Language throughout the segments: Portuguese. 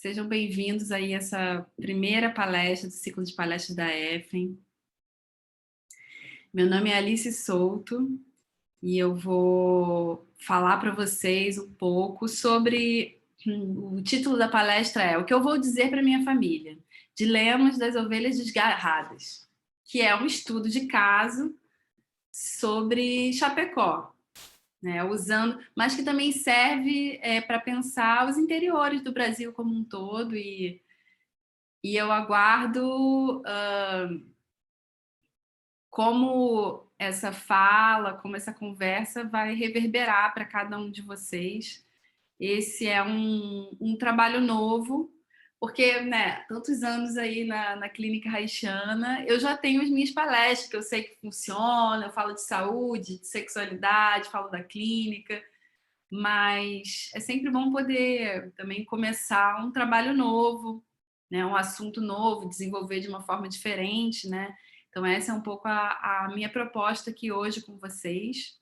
Sejam bem-vindos aí a essa primeira palestra do ciclo de palestras da EFEM. Meu nome é Alice Souto e eu vou falar para vocês um pouco sobre... O título da palestra é O que eu vou dizer para minha família? Dilemas das ovelhas desgarradas, que é um estudo de caso sobre Chapecó, né, mas que também serve para pensar os interiores do Brasil como um todo e eu aguardo como essa fala, como essa conversa vai reverberar para cada um de vocês. Esse é um trabalho novo, porque, né, tantos anos aí na clínica haitiana, eu já tenho as minhas palestras, que eu sei que funciona, eu falo de saúde, de sexualidade, falo da clínica, mas é sempre bom poder também começar um trabalho novo, né, um assunto novo, desenvolver de uma forma diferente, né? Então essa é um pouco a minha proposta aqui hoje com vocês.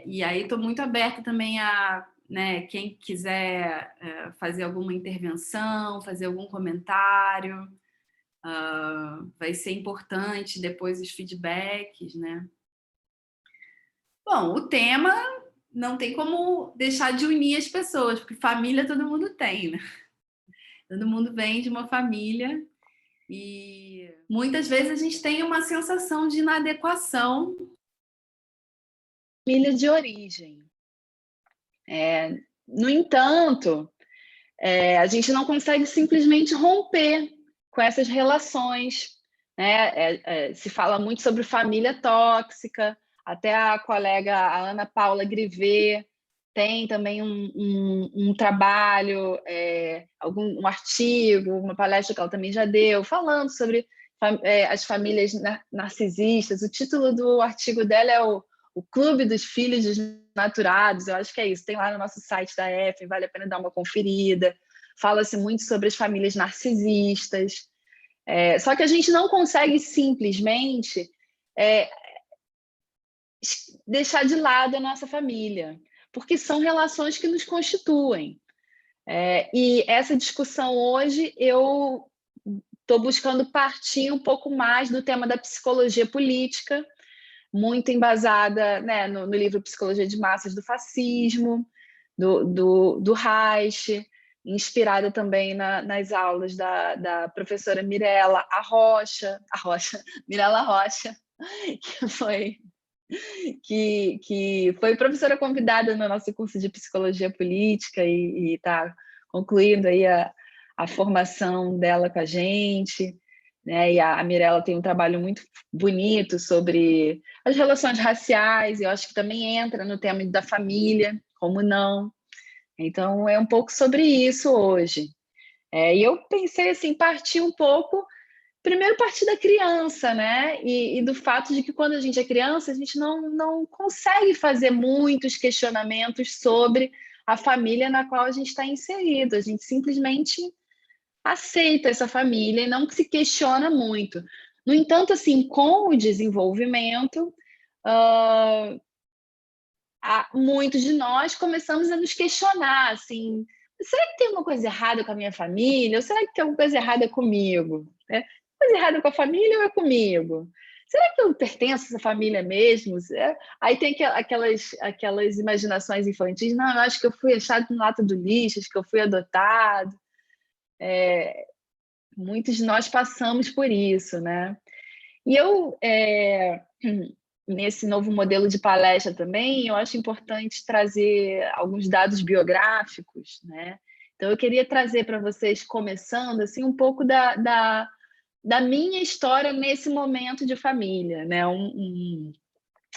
E aí estou muito aberta também a, né, quem quiser fazer alguma intervenção, fazer algum comentário, vai ser importante depois os feedbacks, né? Bom, o tema não tem como deixar de unir as pessoas, porque família todo mundo tem, né? Todo mundo vem de uma família e muitas vezes a gente tem uma sensação de inadequação. Família de origem. No entanto, a gente não consegue simplesmente romper com essas relações, né? Se fala muito sobre família tóxica, até a colega a Ana Paula Grivet tem também um trabalho, um artigo, uma palestra que ela também já deu, falando sobre as famílias narcisistas. O título do artigo dela é o Clube dos Filhos Desnaturados. Eu acho que é isso, tem lá no nosso site da EFEM, vale a pena dar uma conferida. Fala-se muito sobre as famílias narcisistas. Só que a gente não consegue simplesmente deixar de lado a nossa família, porque são relações que nos constituem. E essa discussão hoje eu estou buscando partir um pouco mais do tema da psicologia política, muito embasada, né, no livro Psicologia de Massas do Fascismo, do Reich, inspirada também nas aulas da professora Mirella Mirella Rocha, que foi professora convidada no nosso curso de Psicologia Política e está concluindo aí a formação dela com a gente, né? E a Mirella tem um trabalho muito bonito sobre as relações raciais, e eu acho que também entra no tema da família, como não? Então, é um pouco sobre isso hoje. E eu pensei assim, partir um pouco, primeiro partir da criança, né? E do fato de que quando a gente é criança, a gente não consegue fazer muitos questionamentos sobre a família na qual a gente está inserido. A gente simplesmente aceita essa família e não se questiona muito. No entanto, assim, com o desenvolvimento, muitos de nós começamos a nos questionar, assim, será que tem alguma coisa errada com a minha família? Ou será que tem alguma coisa errada comigo? Coisa errada com a família ou é comigo? Será que eu pertenço a essa família mesmo? Aí tem aquelas imaginações infantis, não, eu acho que eu fui achado no lata do lixo, acho que eu fui adotado. Muitos de nós passamos por isso, né? E eu, nesse novo modelo de palestra também, eu acho importante trazer alguns dados biográficos, né? Então, eu queria trazer para vocês, começando, assim, um pouco da minha história nesse momento de família, né?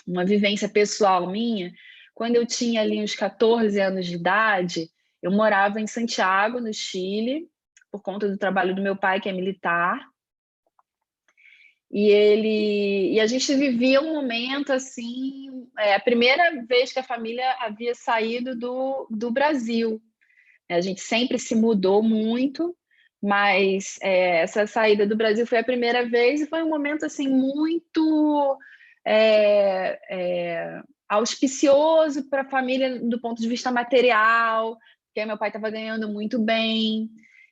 Uma vivência pessoal minha. Quando eu tinha ali uns 14 anos de idade, eu morava em Santiago, no Chile, por conta do trabalho do meu pai, que é militar. E a gente vivia um momento assim, a primeira vez que a família havia saído do Brasil. A gente sempre se mudou muito, mas essa saída do Brasil foi a primeira vez e foi um momento assim muito auspicioso para a família do ponto de vista material, porque meu pai estava ganhando muito bem,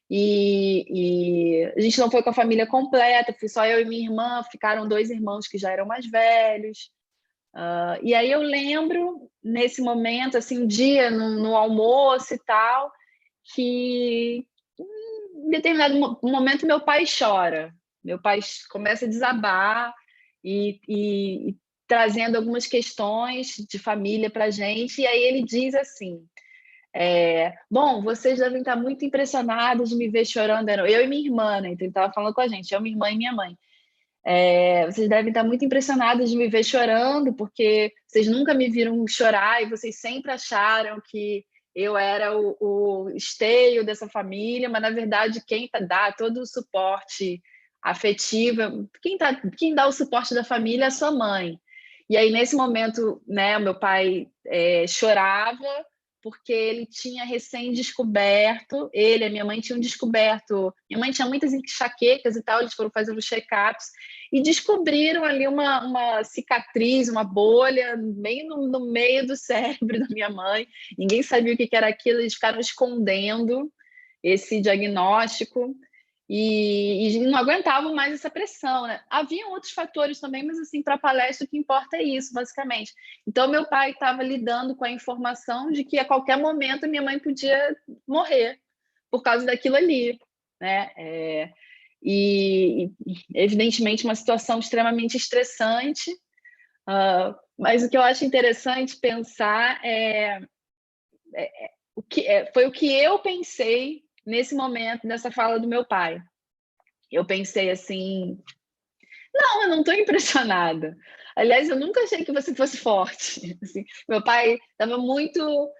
e a gente não foi com a família completa, fui só eu e minha irmã, ficaram 2 irmãos que já eram mais velhos. E aí eu lembro, nesse momento, assim, um dia no almoço e tal, que em determinado momento meu pai chora. Meu pai começa a desabar e trazendo algumas questões de família para a gente, e aí ele diz assim: bom, vocês devem estar muito impressionados de me ver chorando. Era eu e minha irmã, né? Então ele estava falando com a gente, eu, minha irmã e minha mãe. Vocês devem estar muito impressionados de me ver chorando, porque vocês nunca me viram chorar e vocês sempre acharam que eu era o esteio dessa família, mas na verdade quem dá todo o suporte afetivo, quem dá o suporte da família é a sua mãe. E aí nesse momento, né, o meu pai chorava porque ele tinha recém-descoberto, ele e a minha mãe tinham descoberto, minha mãe tinha muitas enxaquecas e tal, eles foram fazendo check-ups e descobriram ali uma cicatriz, uma bolha, bem no meio do cérebro da minha mãe. Ninguém sabia o que era aquilo, eles ficaram escondendo esse diagnóstico e não aguentavam mais essa pressão, né? Haviam outros fatores também, mas assim, para a palestra o que importa é isso, basicamente. Então, meu pai estava lidando com a informação de que a qualquer momento minha mãe podia morrer por causa daquilo ali, né? E evidentemente uma situação extremamente estressante, mas o que eu acho interessante pensar foi o que eu pensei nesse momento, nessa fala do meu pai. Eu pensei assim, não, eu não estou impressionada. Aliás, eu nunca achei que você fosse forte. Assim, meu pai estava muito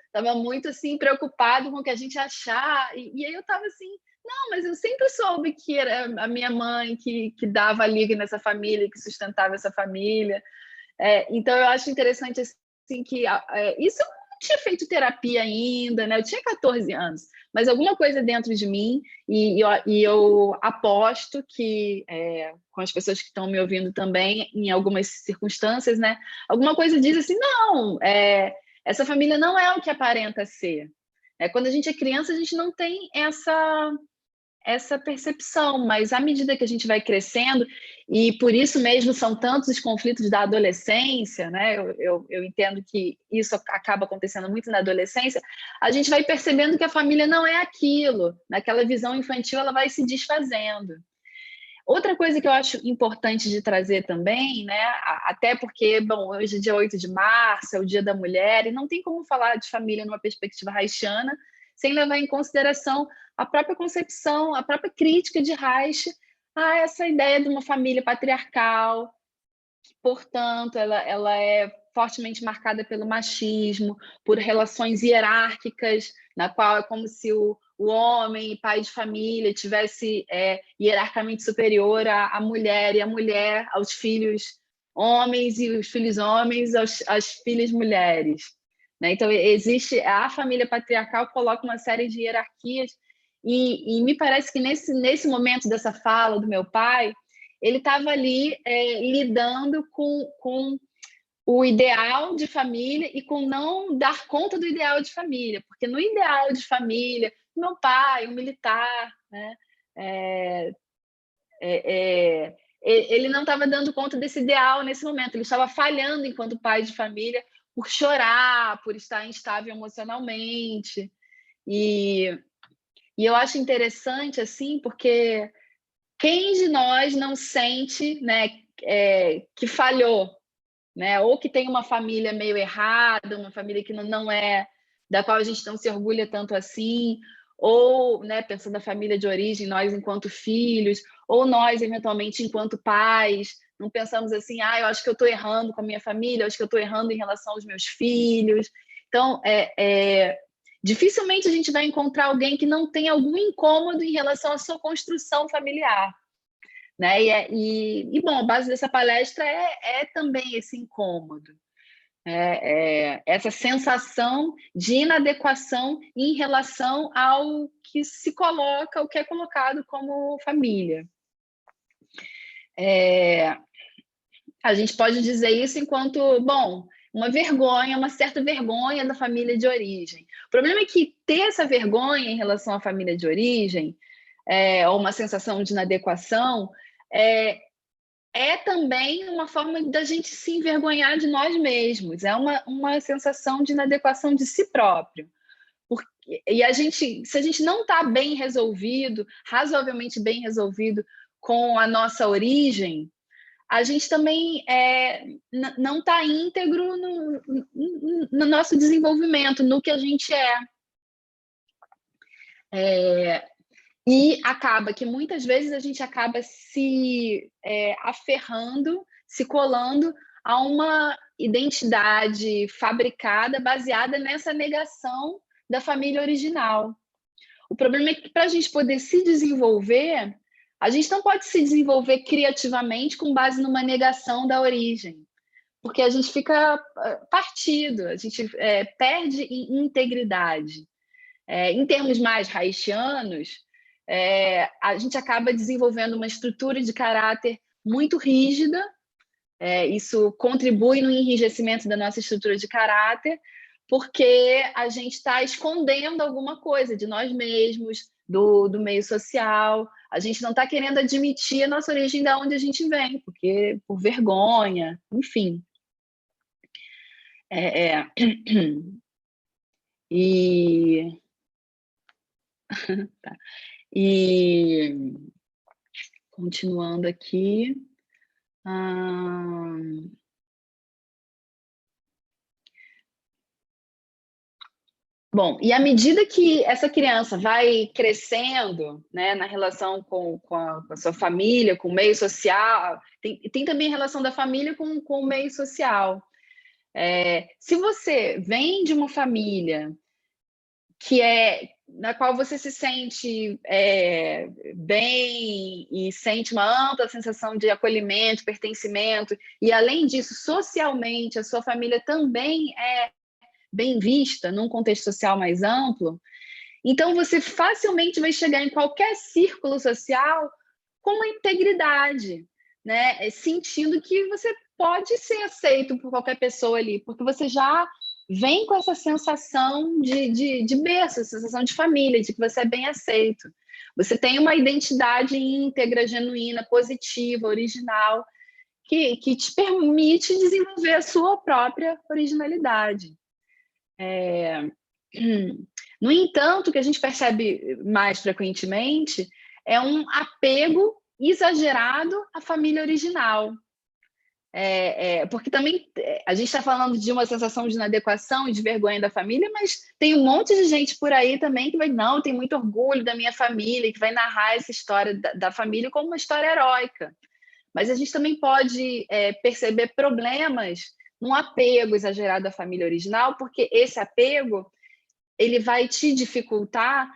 assim, preocupado com o que a gente achar. E aí eu estava assim, não, mas eu sempre soube que era a minha mãe que dava a liga nessa família, que sustentava essa família. Então, eu acho interessante assim, que isso eu não tinha feito terapia ainda, né? Eu tinha 14 anos, mas alguma coisa dentro de mim, e eu aposto que, com as pessoas que estão me ouvindo também, em algumas circunstâncias, né? Alguma coisa diz assim, não, essa família não é o que aparenta ser. Quando a gente é criança, a gente não tem essa percepção, mas à medida que a gente vai crescendo, e por isso mesmo são tantos os conflitos da adolescência, né? Eu entendo que isso acaba acontecendo muito na adolescência, a gente vai percebendo que a família não é aquilo, naquela visão infantil ela vai se desfazendo. Outra coisa que eu acho importante de trazer também, né? Até porque, bom, hoje é dia 8 de março, é o Dia da Mulher, e não tem como falar de família numa perspectiva haitiana sem levar em consideração a própria concepção, a própria crítica de Reich a essa ideia de uma família patriarcal, que, portanto, ela é fortemente marcada pelo machismo, por relações hierárquicas, na qual é como se o homem, pai de família, tivesse hierarquicamente superior à mulher, e a mulher aos filhos homens, e os filhos homens às filhas mulheres. Né? Então, a família patriarcal coloca uma série de hierarquias, e me parece que nesse momento dessa fala do meu pai, ele estava ali lidando com o ideal de família e com não dar conta do ideal de família, porque no ideal de família, meu pai, um militar, né, ele não estava dando conta desse ideal nesse momento, ele estava falhando enquanto pai de família por chorar, por estar instável emocionalmente. E eu acho interessante, assim, porque quem de nós não sente, né, que falhou, né? Ou que tem uma família meio errada, uma família que não é, da qual a gente não se orgulha tanto assim, ou, né, pensando na família de origem, nós enquanto filhos, ou nós, eventualmente, enquanto pais, não pensamos assim, eu acho que eu estou errando com a minha família, eu acho que eu estou errando em relação aos meus filhos. Então, dificilmente a gente vai encontrar alguém que não tenha algum incômodo em relação à sua construção familiar. Né? Bom, a base dessa palestra é também esse incômodo, essa sensação de inadequação em relação ao que se coloca, o que é colocado como família. A gente pode dizer isso enquanto, bom, uma certa vergonha da família de origem. problema é que ter essa vergonha em relação à família de origem, ou uma sensação de inadequação, é também uma forma da gente se envergonhar de nós mesmos, é uma sensação de inadequação de si próprio. E se a gente não está bem resolvido, razoavelmente bem resolvido com a nossa origem, a gente também não está íntegro no nosso desenvolvimento, no que a gente E acaba que muitas vezes a gente acaba se aferrando, se colando a uma identidade fabricada baseada nessa negação da família original. O problema é que para a gente poder se desenvolver, a gente não pode se desenvolver criativamente com base numa negação da origem, porque a gente fica partido, a gente perde em integridade. Em termos mais haitianos, a gente acaba desenvolvendo uma estrutura de caráter muito rígida, isso contribui no enrijecimento da nossa estrutura de caráter, porque a gente está escondendo alguma coisa de nós mesmos, do meio social, a gente não está querendo admitir a nossa origem, de onde a gente vem, porque por vergonha, enfim. E... tá. E continuando aqui. Bom, e à medida que essa criança vai crescendo, né, na relação com a sua família, com o meio social, tem também a relação da família com o meio social. Se você vem de uma família na qual você se sente bem e sente uma ampla sensação de acolhimento, pertencimento, e além disso, socialmente, a sua família também é bem vista num contexto social mais amplo, então você facilmente vai chegar em qualquer círculo social com uma integridade, né? Sentindo que você pode ser aceito por qualquer pessoa ali, porque você já vem com essa sensação de berço, sensação de família, de que você é bem aceito. Você tem uma identidade íntegra, genuína, positiva, original, que te permite desenvolver a sua própria originalidade. No entanto, o que a gente percebe mais frequentemente é um apego exagerado à família original. Porque também a gente está falando de uma sensação de inadequação e de vergonha da família, mas tem um monte de gente por aí também que tem muito orgulho da minha família, que vai narrar essa história da família como uma história heróica. Mas a gente também pode perceber problemas num apego exagerado à família original, porque esse apego ele vai te dificultar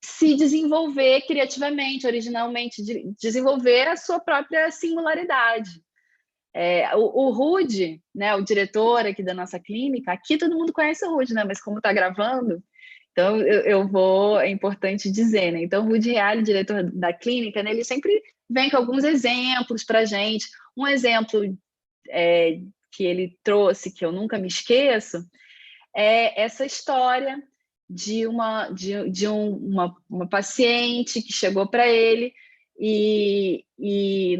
se desenvolver criativamente, originalmente, desenvolver a sua própria singularidade. O Rudy, né, o diretor aqui da nossa clínica, aqui todo mundo conhece o Rudy, né, mas como está gravando, então é importante dizer, né? Então o Rudy Reale, diretor da clínica, né, ele sempre vem com alguns exemplos para a gente. Um exemplo que ele trouxe, que eu nunca me esqueço, é essa história de uma paciente que chegou para ele e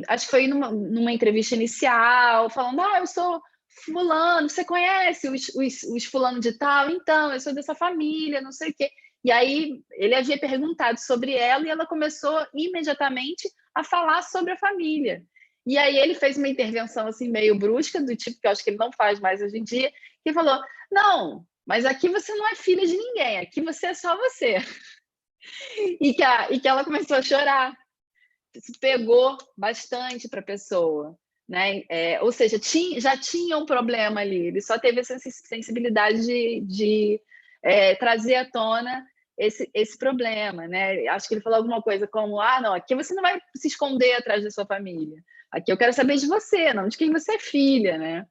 acho que foi numa entrevista inicial, falando, eu sou fulano, você conhece os fulano de tal? Então, eu sou dessa família, não sei o quê. E aí ele havia perguntado sobre ela e ela começou imediatamente a falar sobre a família. E aí ele fez uma intervenção assim meio brusca, do tipo que eu acho que ele não faz mais hoje em dia, que falou, não, mas aqui você não é filha de ninguém, aqui você é só você. E que ela começou a chorar. Isso pegou bastante para a pessoa, né? Ou seja, já tinha um problema ali, ele só teve essa sensibilidade de trazer à tona esse problema, né? Acho que ele falou alguma coisa como, não, aqui você não vai se esconder atrás da sua família, aqui eu quero saber de você, não de quem você é filha, né?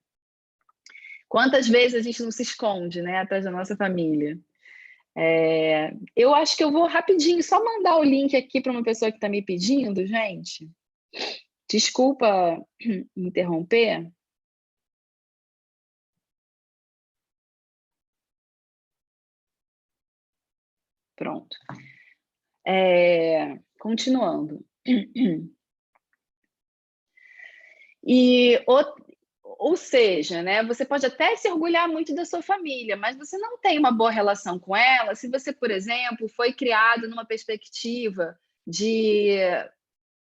Quantas vezes a gente não se esconde, né, atrás da nossa família? Eu acho que eu vou rapidinho só mandar o link aqui para uma pessoa que está me pedindo, gente. Desculpa interromper. Pronto. Continuando. Ou seja, né, você pode até se orgulhar muito da sua família, mas você não tem uma boa relação com ela se você, por exemplo, foi criado numa perspectiva de...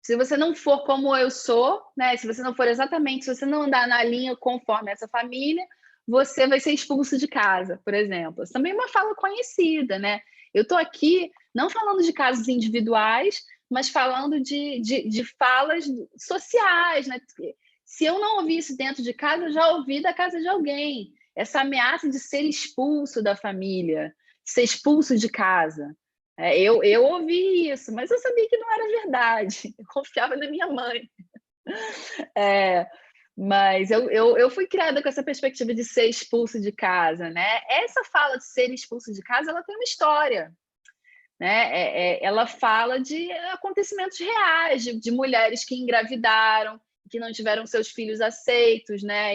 Se você não for como eu sou, né, se você não for exatamente, se você não andar na linha conforme essa família, você vai ser expulso de casa, por exemplo. Isso também é uma fala conhecida, né? Eu estou aqui não falando de casos individuais, mas falando de falas sociais, né? Se eu não ouvi isso dentro de casa, eu já ouvi da casa de alguém. Essa ameaça de ser expulso da família, ser expulso de casa. Eu ouvi isso, mas eu sabia que não era verdade. Eu confiava na minha mãe. Mas eu fui criada com essa perspectiva de ser expulso de casa, né? Essa fala de ser expulso de casa, ela tem uma história, né? Ela fala de acontecimentos reais, de mulheres que engravidaram, que não tiveram seus filhos aceitos, né?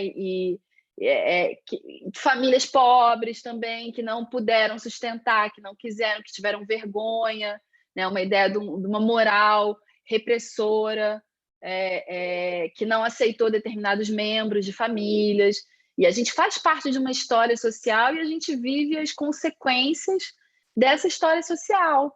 Famílias pobres também, que não puderam sustentar, que não quiseram, que tiveram vergonha, né? Uma ideia de uma moral repressora, que não aceitou determinados membros de famílias. E a gente faz parte de uma história social e a gente vive as consequências dessa história social.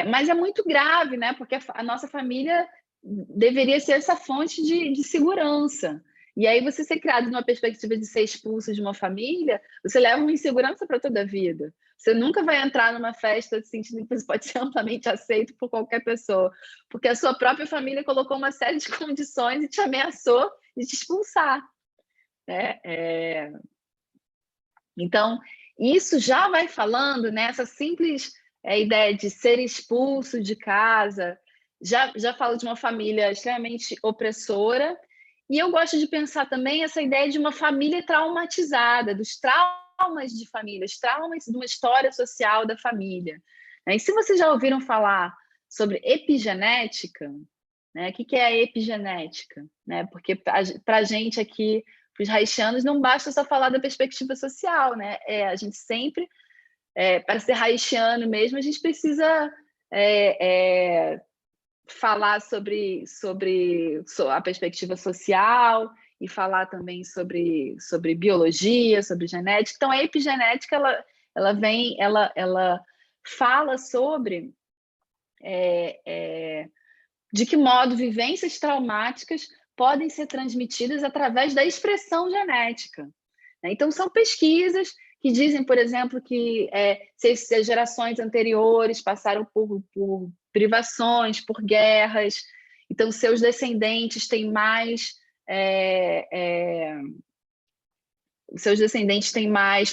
Mas é muito grave, né? Porque a nossa família deveria ser essa fonte de segurança. E aí você ser criado numa perspectiva de ser expulso de uma família, você leva uma insegurança para toda a vida. Você nunca vai entrar numa festa sentindo que você pode ser amplamente aceito por qualquer pessoa, porque a sua própria família colocou uma série de condições e te ameaçou de te expulsar, né? Então, isso já vai falando, né? Essa simples ideia de ser expulso de casa, já fala de uma família extremamente opressora. E eu gosto de pensar também essa ideia de uma família traumatizada, dos traumas de família, os traumas de uma história social da família. E se vocês já ouviram falar sobre epigenética, né? O que é a epigenética? Né? Porque para a gente aqui, para os haitianos, não basta só falar da perspectiva social, né? A gente sempre, para ser haitiano mesmo, a gente precisa falar sobre a perspectiva social e falar também sobre biologia, sobre genética. Então, a epigenética, ela fala sobre de que modo vivências traumáticas podem ser transmitidas através da expressão genética. Então, são pesquisas que dizem, por exemplo, que se as gerações anteriores passaram por privações, por guerras, então seus descendentes têm mais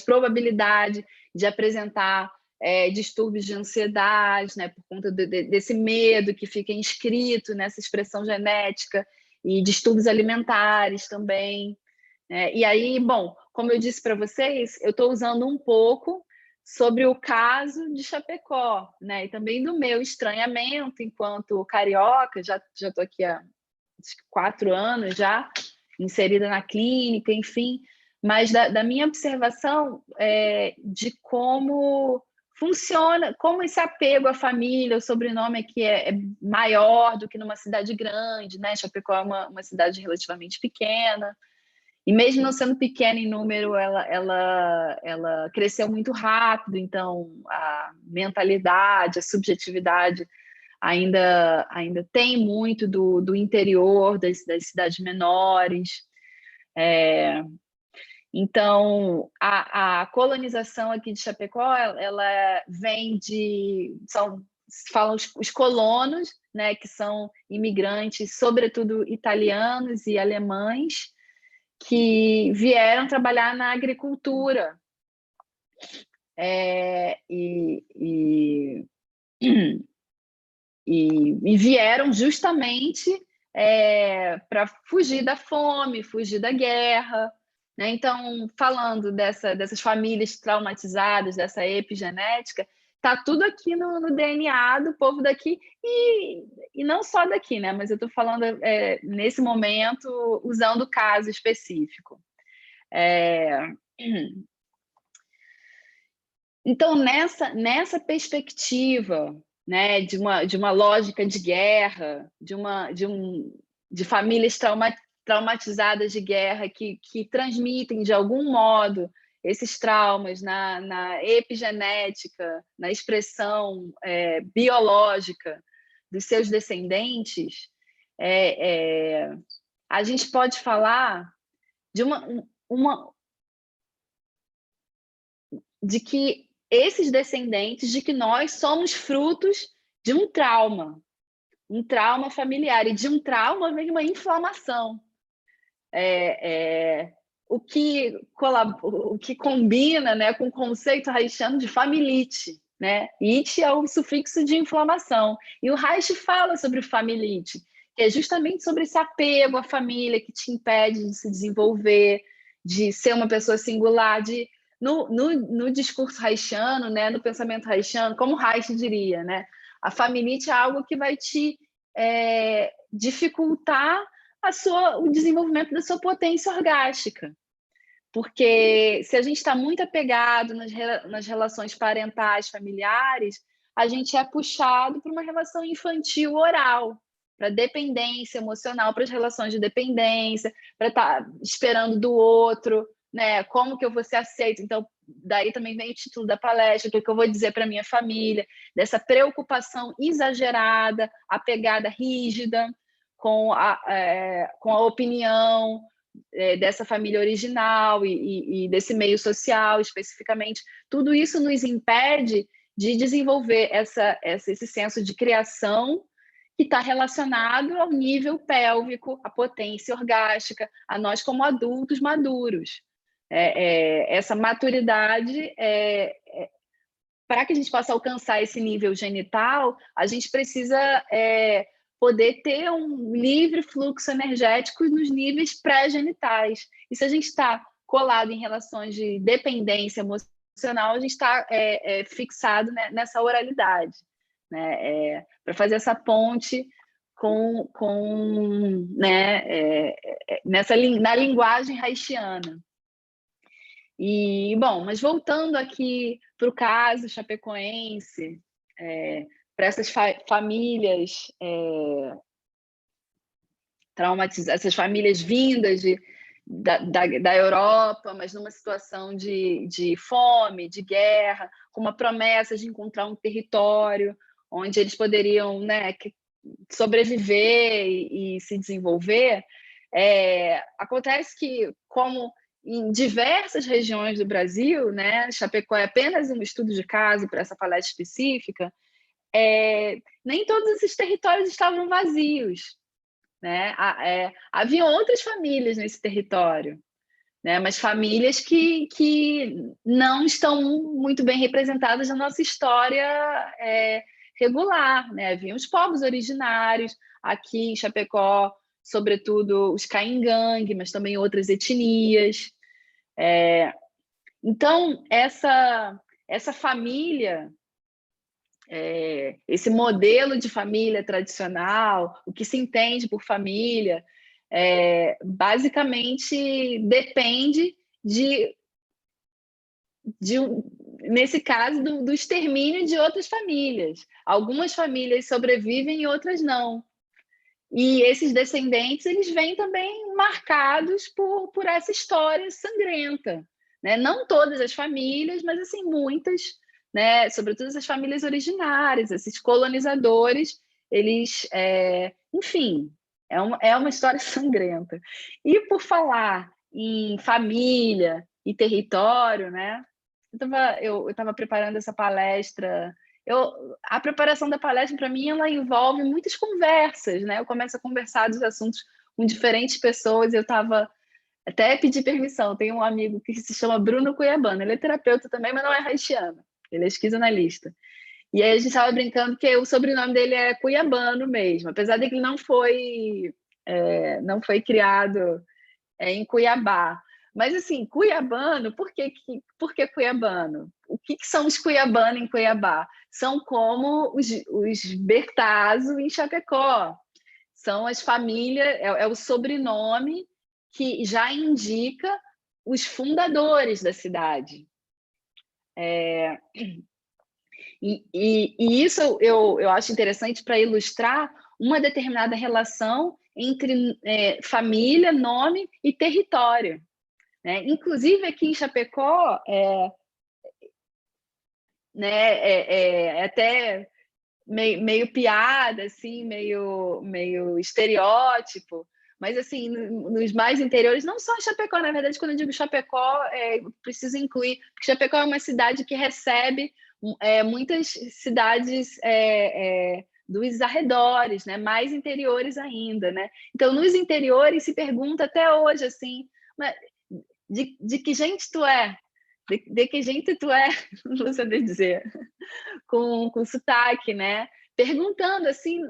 probabilidade de apresentar distúrbios de ansiedade, né, por conta desse medo que fica inscrito nessa expressão genética, e distúrbios alimentares também. E aí, bom, como eu disse para vocês, eu estou usando um pouco sobre o caso de Chapecó, né, e também do meu estranhamento enquanto carioca, já estou aqui há 4 anos já, inserida na clínica, enfim, mas da minha observação de como funciona, como esse apego à família, o sobrenome aqui é maior do que numa cidade grande, né? Chapecó é uma cidade relativamente pequena, e mesmo não sendo pequena em número, ela cresceu muito rápido, então a mentalidade, a subjetividade ainda tem muito do interior, das cidades menores. Então, a colonização aqui de Chapecó, ela vem falam os colonos, né, que são imigrantes, sobretudo italianos e alemães, que vieram trabalhar na agricultura. E vieram justamente para fugir da fome, fugir da guerra. Né? Então, falando dessas famílias traumatizadas, dessa epigenética, está tudo aqui no DNA do povo daqui, e não só daqui, né? Mas eu estou falando, nesse momento, usando o caso específico. Então, nessa perspectiva, né, de uma lógica de guerra, de famílias traumatizadas de guerra que transmitem, de algum modo, esses traumas na epigenética, na expressão biológica dos seus descendentes, a gente pode falar de de que esses descendentes, de que nós somos frutos de um trauma familiar, e de um trauma vem uma inflamação. O que combina, né, com o conceito haitiano de familite, né? It é o sufixo de inflamação. E o Reich fala sobre familite, que é justamente sobre esse apego à família que te impede de se desenvolver, de ser uma pessoa singular, no discurso haitiano, né, no pensamento haitiano, como Reich diria, né, a familite é algo que vai te dificultar o desenvolvimento da sua potência orgástica. Porque se a gente está muito apegado nas relações parentais, familiares, a gente é puxado para uma relação infantil oral, para dependência emocional, para as relações de dependência, para estar esperando do outro, né? Como que eu vou ser aceito? Então, daí também vem o título da palestra, o que eu vou dizer para minha família, dessa preocupação exagerada, apegada rígida com a opinião dessa família original e desse meio social especificamente. Tudo isso nos impede de desenvolver esse senso de criação que está relacionado ao nível pélvico, à potência orgástica, a nós como adultos maduros. Essa maturidade, para que a gente possa alcançar esse nível genital, a gente precisa poder ter um livre fluxo energético nos níveis pré-genitais. E se a gente está colado em relações de dependência emocional, a gente está fixado, né, nessa oralidade, né, para fazer essa ponte né, na linguagem haitiana. E, bom, mas voltando aqui para o caso chapecoense, para essas famílias traumatizadas, essas famílias vindas da Europa, mas numa situação de fome, de guerra, com uma promessa de encontrar um território onde eles poderiam, né, sobreviver e se desenvolver. Acontece que, como em diversas regiões do Brasil, né, Chapecó é apenas um estudo de caso para essa palestra específica, nem todos esses territórios estavam vazios, né? Havia outras famílias nesse território, né? Mas famílias que não estão muito bem representadas na nossa história regular, né? Havia os povos originários, aqui em Chapecó, sobretudo os Caingangue, mas também outras etnias. Então, essa família, esse modelo de família tradicional, o que se entende por família, basicamente depende nesse caso, do extermínio de outras famílias. Algumas famílias sobrevivem e outras não. E esses descendentes, eles vêm também marcados por essa história sangrenta, né? Não todas as famílias, mas assim, muitas, né? Sobretudo essas famílias originárias, esses colonizadores, eles, enfim, é uma história sangrenta. E por falar em família e território, né? Eu estava preparando essa palestra. A preparação da palestra, para mim, ela envolve muitas conversas, né? Eu começo a conversar dos assuntos com diferentes pessoas. Eu estava até pedi permissão. Tem um amigo que se chama Bruno Cuiabano. Ele é terapeuta também, mas não é haitiano. Ele é esquizoanalista. E aí a gente estava brincando que o sobrenome dele é Cuiabano mesmo, apesar de que ele não foi criado em Cuiabá. Mas, assim, cuiabano, por que cuiabano? O que são os cuiabanos em Cuiabá? São como os Bertazzo em Chapecó. São as famílias, o sobrenome que já indica os fundadores da cidade. E isso eu acho interessante para ilustrar uma determinada relação entre família, nome e território, né? Inclusive aqui em Chapecó, até meio piada, assim, meio estereótipo, mas assim, nos mais interiores, não só Chapecó, na verdade, quando eu digo Chapecó, preciso incluir, porque Chapecó é uma cidade que recebe muitas cidades dos arredores, né? Mais interiores ainda, né? Então, nos interiores se pergunta até hoje, assim, mas de que gente tu é? De que gente tu é? Não sei dizer. Com sotaque, né? Perguntando assim,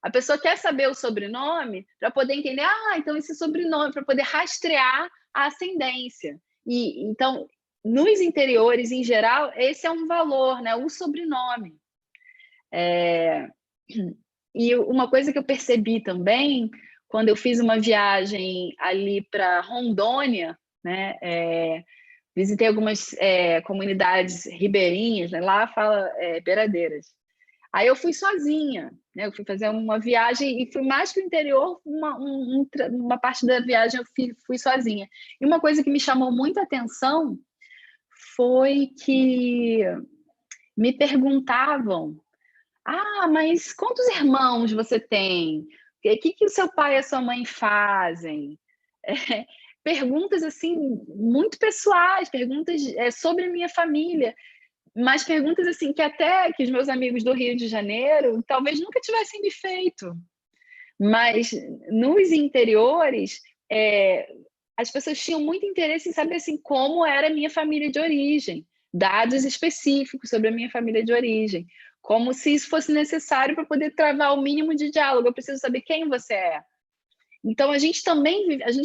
a pessoa quer saber o sobrenome para poder entender, então esse sobrenome, para poder rastrear a ascendência. E então, nos interiores, em geral, esse é um valor, né? O sobrenome. E uma coisa que eu percebi também, quando eu fiz uma viagem ali para Rondônia, né? Visitei algumas comunidades ribeirinhas, né? Lá fala beiradeiras. Aí eu fui sozinha, né? Eu fui fazer uma viagem e fui mais para o interior, uma parte da viagem eu fui sozinha. E uma coisa que me chamou muita atenção foi que me perguntavam: mas quantos irmãos você tem? O que o seu pai e a sua mãe fazem? Perguntas assim muito pessoais, perguntas sobre a minha família, mas perguntas assim que até que os meus amigos do Rio de Janeiro talvez nunca tivessem me feito. Mas nos interiores, as pessoas tinham muito interesse em saber assim como era a minha família de origem, dados específicos sobre a minha família de origem, como se isso fosse necessário para poder travar o mínimo de diálogo. Eu preciso saber quem você é. Então, a gente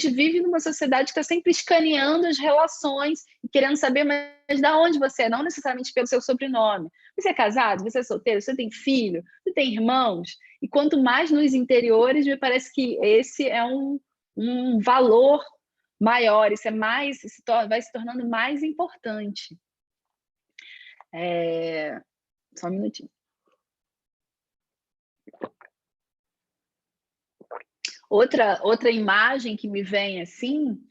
vive numa sociedade que está sempre escaneando as relações e querendo saber mais de onde você é, não necessariamente pelo seu sobrenome. Você é casado? Você é solteiro? Você tem filho? Você tem irmãos? E quanto mais nos interiores, me parece que esse é um valor maior, isso vai se tornando mais importante. Só um minutinho. Outra imagem que me vem assim,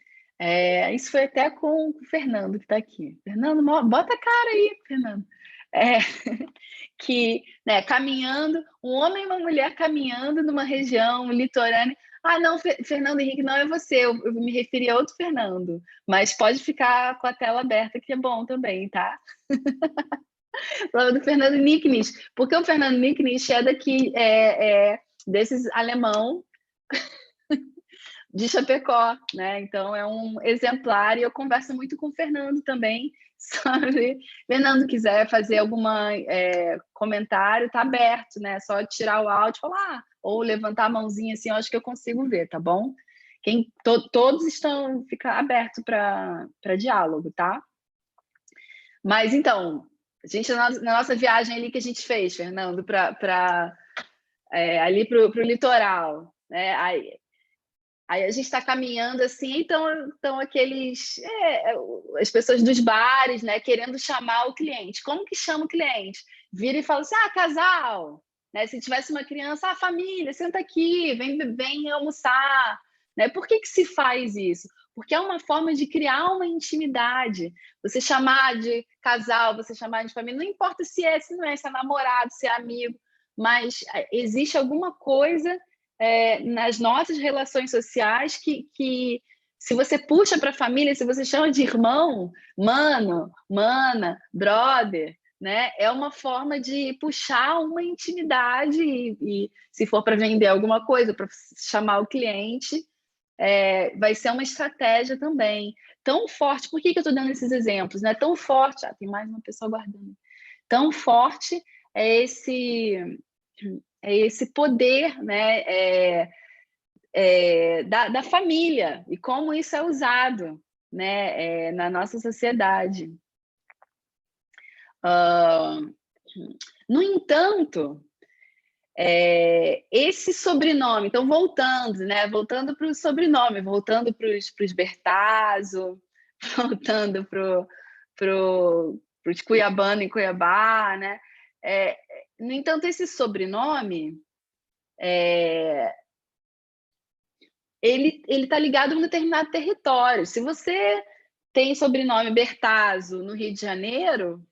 isso foi até com o Fernando que está aqui. Fernando, bota a cara aí, Fernando. Que, né, caminhando, um homem e uma mulher caminhando numa região litorânea. Não, Fernando Henrique, não é você, eu me referi a outro Fernando, mas pode ficar com a tela aberta, que é bom também, tá? Falando do Fernando Nicknisch, porque o Fernando Nicknisch é daqui, desses alemão de Chapecó, né? Então é um exemplar e eu converso muito com o Fernando também, sabe? Fernando quiser fazer alguma comentário, tá aberto, né? Só tirar o áudio e falar, ou levantar a mãozinha assim, eu acho que eu consigo ver, tá bom? Todos ficar abertos para diálogo, tá? Mas então, a gente na nossa viagem ali que a gente fez, Fernando, ali para o litoral, né? Aí a gente está caminhando assim, então as pessoas dos bares, né, querendo chamar o cliente. Como que chama o cliente? Vira e fala assim, casal, né? Se tivesse uma criança, família, senta aqui, vem almoçar, né? Por que se faz isso? Porque é uma forma de criar uma intimidade. Você chamar de casal, você chamar de família, não importa se não é, se é namorado, se é amigo, mas existe alguma coisa nas nossas relações sociais que se você puxa para a família, se você chama de irmão, mano, mana, brother, né? É uma forma de puxar uma intimidade e se for para vender alguma coisa, para chamar o cliente, vai ser uma estratégia também. Tão forte, por que eu estou dando esses exemplos? Né? Tão forte, tem mais uma pessoa guardando. Tão forte é esse poder, né, da família e como isso é usado, né, na nossa sociedade. No entanto, esse sobrenome, então voltando para o sobrenome, voltando para os Bertazzo, voltando para os cuiabanos em Cuiabá, né? No entanto, esse sobrenome ele está ligado a um determinado território. Se você tem sobrenome Bertazzo no Rio de Janeiro,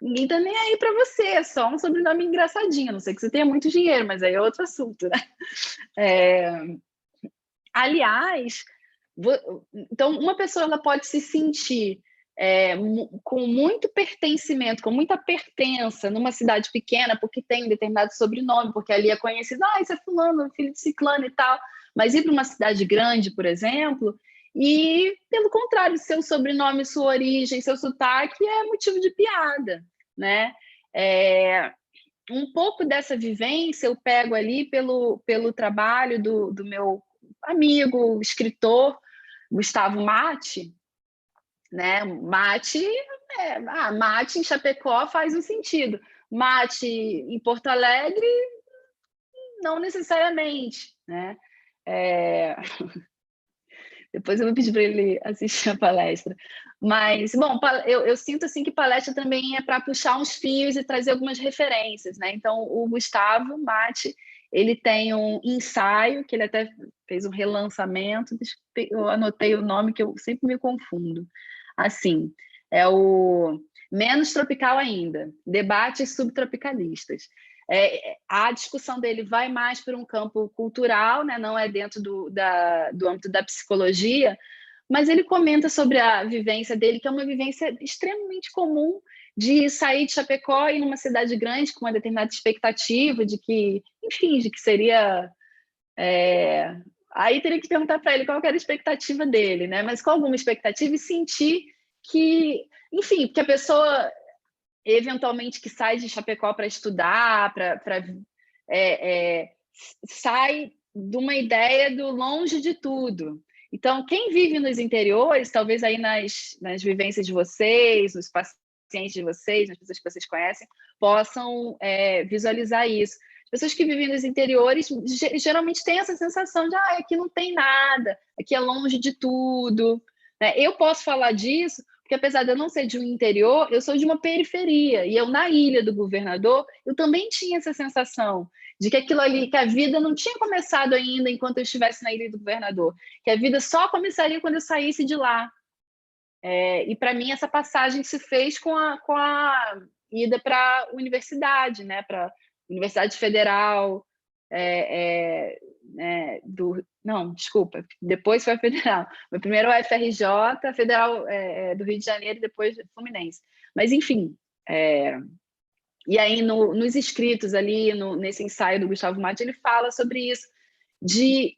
ninguém está nem aí para você, é só um sobrenome engraçadinho, a não sei que você tenha muito dinheiro, mas aí é outro assunto, né? Aliás, então uma pessoa ela pode se sentir com muito pertencimento, com muita pertença numa cidade pequena, porque tem um determinado sobrenome, porque ali é conhecido, esse é fulano, filho de ciclano e tal, mas ir para uma cidade grande, por exemplo, e, pelo contrário, seu sobrenome, sua origem, seu sotaque é motivo de piada, né? Um pouco dessa vivência eu pego ali pelo trabalho do meu amigo, escritor, Gustavo Matti, né? Mate em Chapecó faz um sentido. Mate em Porto Alegre, não necessariamente, né? Depois eu vou pedir para ele assistir a palestra. Mas, bom, eu sinto assim que palestra também é para puxar uns fios e trazer algumas referências, né? Então, o Gustavo Matti, ele tem um ensaio, que ele até fez um relançamento, eu anotei o nome que eu sempre me confundo. Assim, é o Menos Tropical Ainda, Debates Subtropicalistas. A discussão dele vai mais para um campo cultural, né? Não é dentro do âmbito da psicologia, mas ele comenta sobre a vivência dele, que é uma vivência extremamente comum de sair de Chapecó e ir numa cidade grande com uma determinada expectativa de que, enfim, de que seria... Aí teria que perguntar para ele qual era a expectativa dele, né? Mas com alguma expectativa e sentir que, enfim, que a pessoa eventualmente que sai de Chapecó para estudar, sai de uma ideia do longe de tudo. Então, quem vive nos interiores, talvez aí nas vivências de vocês, nos pacientes de vocês, nas pessoas que vocês conhecem, possam visualizar isso. As pessoas que vivem nos interiores geralmente têm essa sensação de aqui não tem nada, aqui é longe de tudo. Eu posso falar disso porque apesar de eu não ser de um interior, eu sou de uma periferia, e eu na Ilha do Governador, eu também tinha essa sensação de que aquilo ali, que a vida não tinha começado ainda enquanto eu estivesse na Ilha do Governador, que a vida só começaria quando eu saísse de lá. E para mim essa passagem se fez com a ida para a universidade, né, para a Universidade Federal, não, desculpa, depois foi a Federal. Meu primeiro é a FRJ, Federal do Rio de Janeiro e depois Fluminense. Mas, enfim, e aí nos escritos ali, nesse ensaio do Gustavo Matti, ele fala sobre isso, de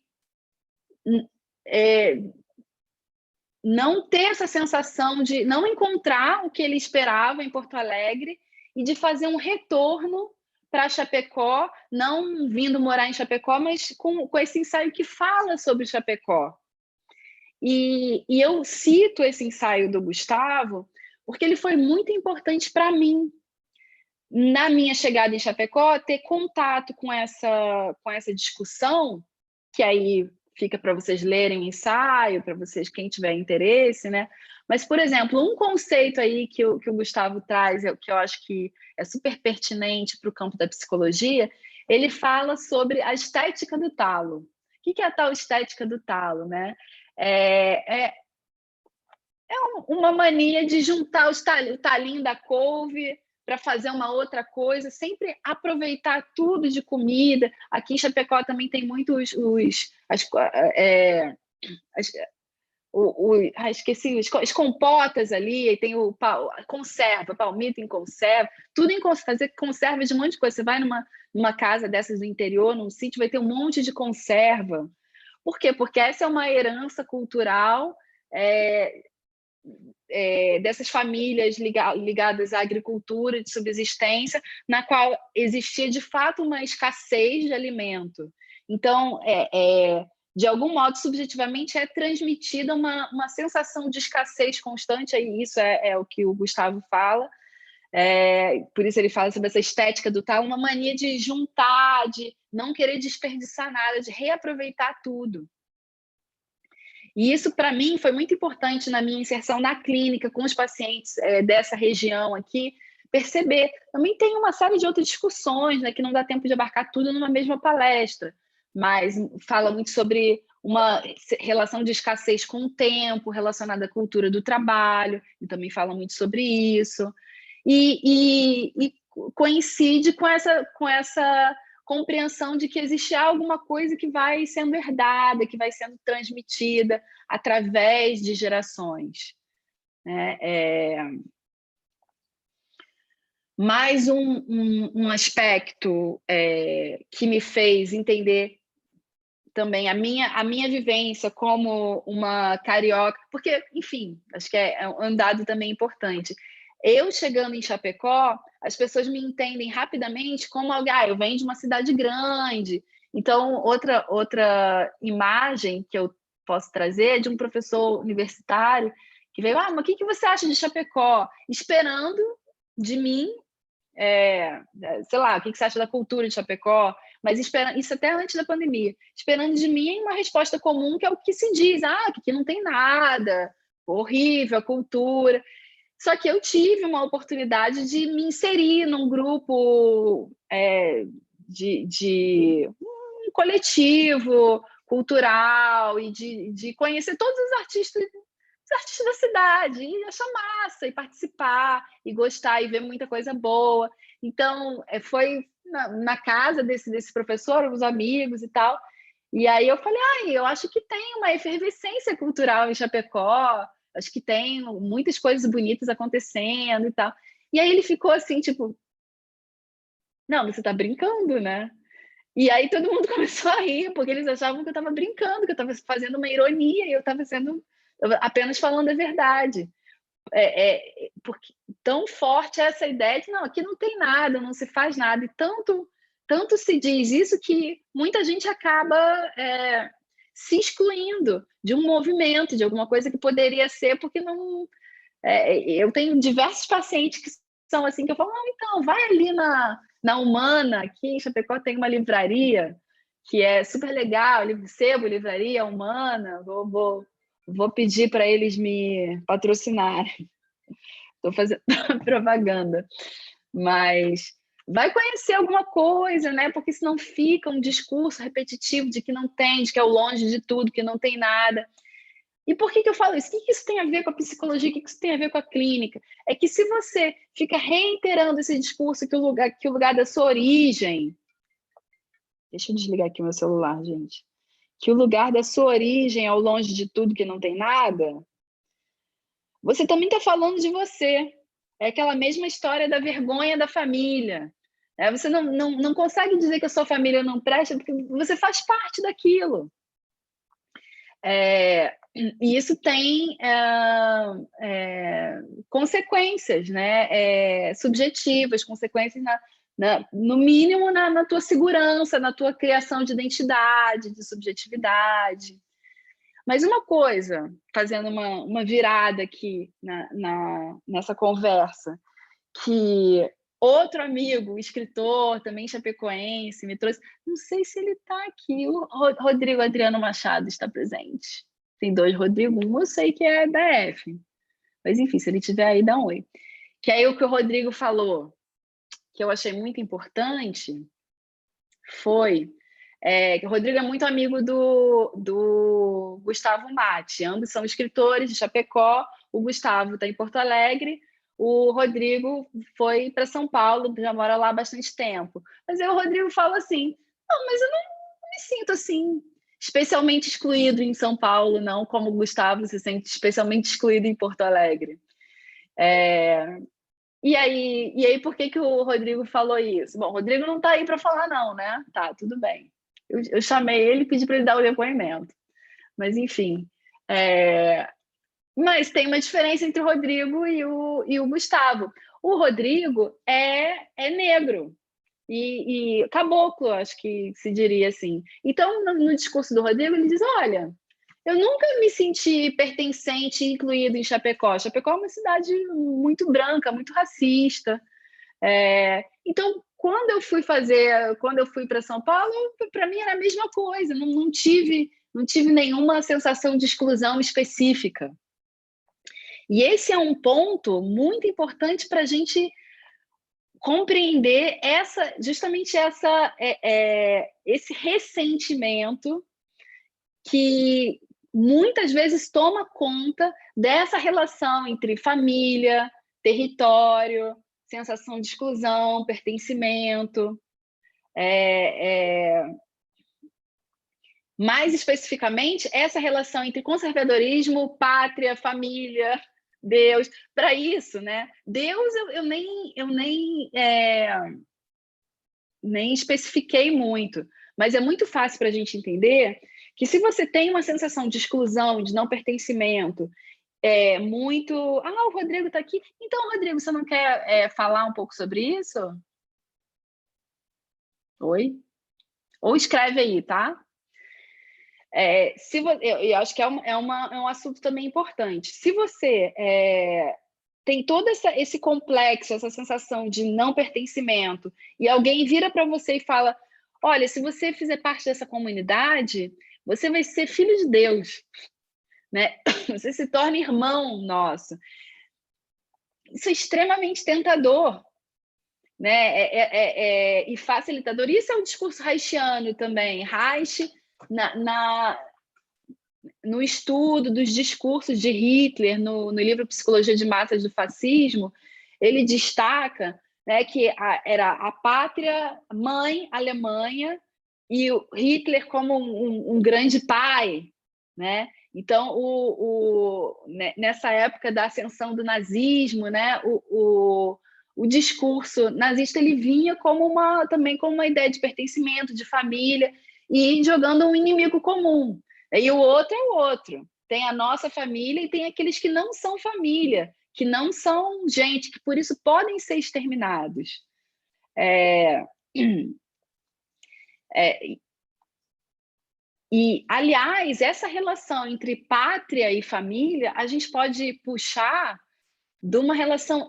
não ter essa sensação de não encontrar o que ele esperava em Porto Alegre e de fazer um retorno para Chapecó, não vindo morar em Chapecó, mas com esse ensaio que fala sobre Chapecó. E eu cito esse ensaio do Gustavo porque ele foi muito importante para mim, na minha chegada em Chapecó, ter contato com essa discussão, que aí fica para vocês lerem o ensaio, para vocês, quem tiver interesse, né? Mas, por exemplo, um conceito aí que o Gustavo traz, que eu acho que é super pertinente para o campo da psicologia, ele fala sobre a estética do talo. O que é a tal estética do talo, né? Uma mania de juntar o talinho da couve para fazer uma outra coisa, sempre aproveitar tudo de comida. Aqui em Chapecó também tem muitos esqueci, as compotas ali, tem conserva, palmito em conserva, tudo em fazer conserva de um monte de coisa. Você vai numa casa dessas do interior, num sítio, vai ter um monte de conserva. Por quê? Porque essa é uma herança cultural dessas famílias ligadas à agricultura de subsistência, na qual existia de fato uma escassez de alimento. Então, de algum modo, subjetivamente, é transmitida uma sensação de escassez constante, e isso é o que o Gustavo fala. Por isso ele fala sobre essa estética do tal, uma mania de juntar, de não querer desperdiçar nada, de reaproveitar tudo. E isso, para mim, foi muito importante na minha inserção na clínica, com os pacientes dessa região aqui, perceber. Também tem uma série de outras discussões, né, que não dá tempo de abarcar tudo numa mesma palestra, mas fala muito sobre uma relação de escassez com o tempo, relacionada à cultura do trabalho, e também fala muito sobre isso. E coincide com essa compreensão de que existe alguma coisa que vai sendo herdada, que vai sendo transmitida através de gerações. Mais um aspecto que me fez entender também a minha vivência como uma carioca, porque, enfim, acho que é um dado também importante. Eu chegando em Chapecó, as pessoas me entendem rapidamente como alguém, eu venho de uma cidade grande. Então, outra imagem que eu posso trazer é de um professor universitário que veio, mas o que você acha de Chapecó? Esperando de mim, sei lá, o que você acha da cultura de Chapecó? Mas esperando, isso até antes da pandemia, esperando de mim uma resposta comum, que é o que se diz, que aqui não tem nada, horrível a cultura. Só que eu tive uma oportunidade de me inserir num grupo de um coletivo cultural e de conhecer todos os artistas da cidade, e achar massa, e participar, e gostar, e ver muita coisa boa. Então, foi na casa desse professor, os amigos e tal, e aí eu falei, eu acho que tem uma efervescência cultural em Chapecó, acho que tem muitas coisas bonitas acontecendo e tal. E aí ele ficou assim, tipo, não, você tá brincando, né? E aí todo mundo começou a rir, porque eles achavam que eu estava brincando, que eu estava fazendo uma ironia, e eu estava apenas falando a verdade. Porque tão forte é essa ideia de, não, aqui não tem nada, não se faz nada, e tanto se diz isso que muita gente acaba se excluindo de um movimento, de alguma coisa que poderia ser, porque não... eu tenho diversos pacientes que são assim, que eu falo, não, então, vai ali na Humana, aqui em Chapecó tem uma livraria que é super legal, sebo, livraria Humana, vou pedir para eles me patrocinarem. Estou fazendo propaganda. Mas vai conhecer alguma coisa, né? Porque senão fica um discurso repetitivo de que não tem, de que é o longe de tudo, que não tem nada. E por que eu falo isso? O que isso tem a ver com a psicologia? O que isso tem a ver com a clínica? É que se você fica reiterando esse discurso que o lugar da sua origem... Deixa eu desligar aqui meu celular, gente. Que o lugar da sua origem é o longe de tudo, que não tem nada. Você também está falando de você. É aquela mesma história da vergonha da família. Você não consegue dizer que a sua família não presta, porque você faz parte daquilo. E isso tem consequências, né? Subjetivas, consequências, no mínimo, na tua segurança, na tua criação de identidade, de subjetividade. Mas uma coisa, fazendo uma virada aqui nessa conversa, que outro amigo, escritor, também chapecoense, me trouxe, não sei se ele está aqui, o Rodrigo Adriano Machado está presente. Tem 2 Rodrigo, um eu sei que é da F, mas enfim, se ele estiver aí, dá um oi. Que aí o que o Rodrigo falou, que eu achei muito importante, foi... que o Rodrigo é muito amigo do Gustavo Mati, ambos são escritores de Chapecó, o Gustavo está em Porto Alegre, o Rodrigo foi para São Paulo, já mora lá há bastante tempo. Mas aí o Rodrigo fala assim, não, mas eu não me sinto assim, especialmente excluído em São Paulo, não, como o Gustavo se sente especialmente excluído em Porto Alegre. E aí, por que o Rodrigo falou isso? Bom, o Rodrigo não está aí para falar não, né? Tá, tudo bem. Eu chamei ele e pedi para ele dar o depoimento. Mas, enfim. Mas tem uma diferença entre o Rodrigo e o Gustavo. O Rodrigo é negro e caboclo, acho que se diria assim. Então, no discurso do Rodrigo, ele diz, olha, eu nunca me senti pertencente e incluído em Chapecó. Chapecó é uma cidade muito branca, muito racista. Então, quando eu fui para São Paulo, para mim era a mesma coisa. Não tive não tive nenhuma sensação de exclusão específica. E esse é um ponto muito importante para a gente compreender justamente esse ressentimento que muitas vezes toma conta dessa relação entre família, território, sensação de exclusão, pertencimento. Mais especificamente, essa relação entre conservadorismo, pátria, família, Deus. Para isso, né? Deus eu nem especifiquei muito, mas é muito fácil para a gente entender que se você tem uma sensação de exclusão, de não pertencimento, muito... Ah, o Rodrigo está aqui. Então, Rodrigo, você não quer falar um pouco sobre isso? Oi? Ou escreve aí, tá? Eu acho que é um assunto também importante. Se você tem todo esse complexo, essa sensação de não pertencimento, e alguém vira para você e fala, olha, se você fizer parte dessa comunidade, você vai ser filho de Deus, né? Você se torna irmão nosso. Isso é extremamente tentador, né? E facilitador. Isso é um discurso reichiano também. Reich, no estudo dos discursos de Hitler, no livro Psicologia de Massas do Fascismo, ele destaca, né, que era a pátria mãe, Alemanha, e o Hitler como um grande pai, né? Então, nessa época da ascensão do nazismo, né, o discurso nazista ele vinha também como uma ideia de pertencimento, de família, e jogando um inimigo comum. E o outro é o outro. Tem a nossa família e tem aqueles que não são família, que não são gente, que por isso podem ser exterminados. E, aliás, essa relação entre pátria e família, a gente pode puxar de uma relação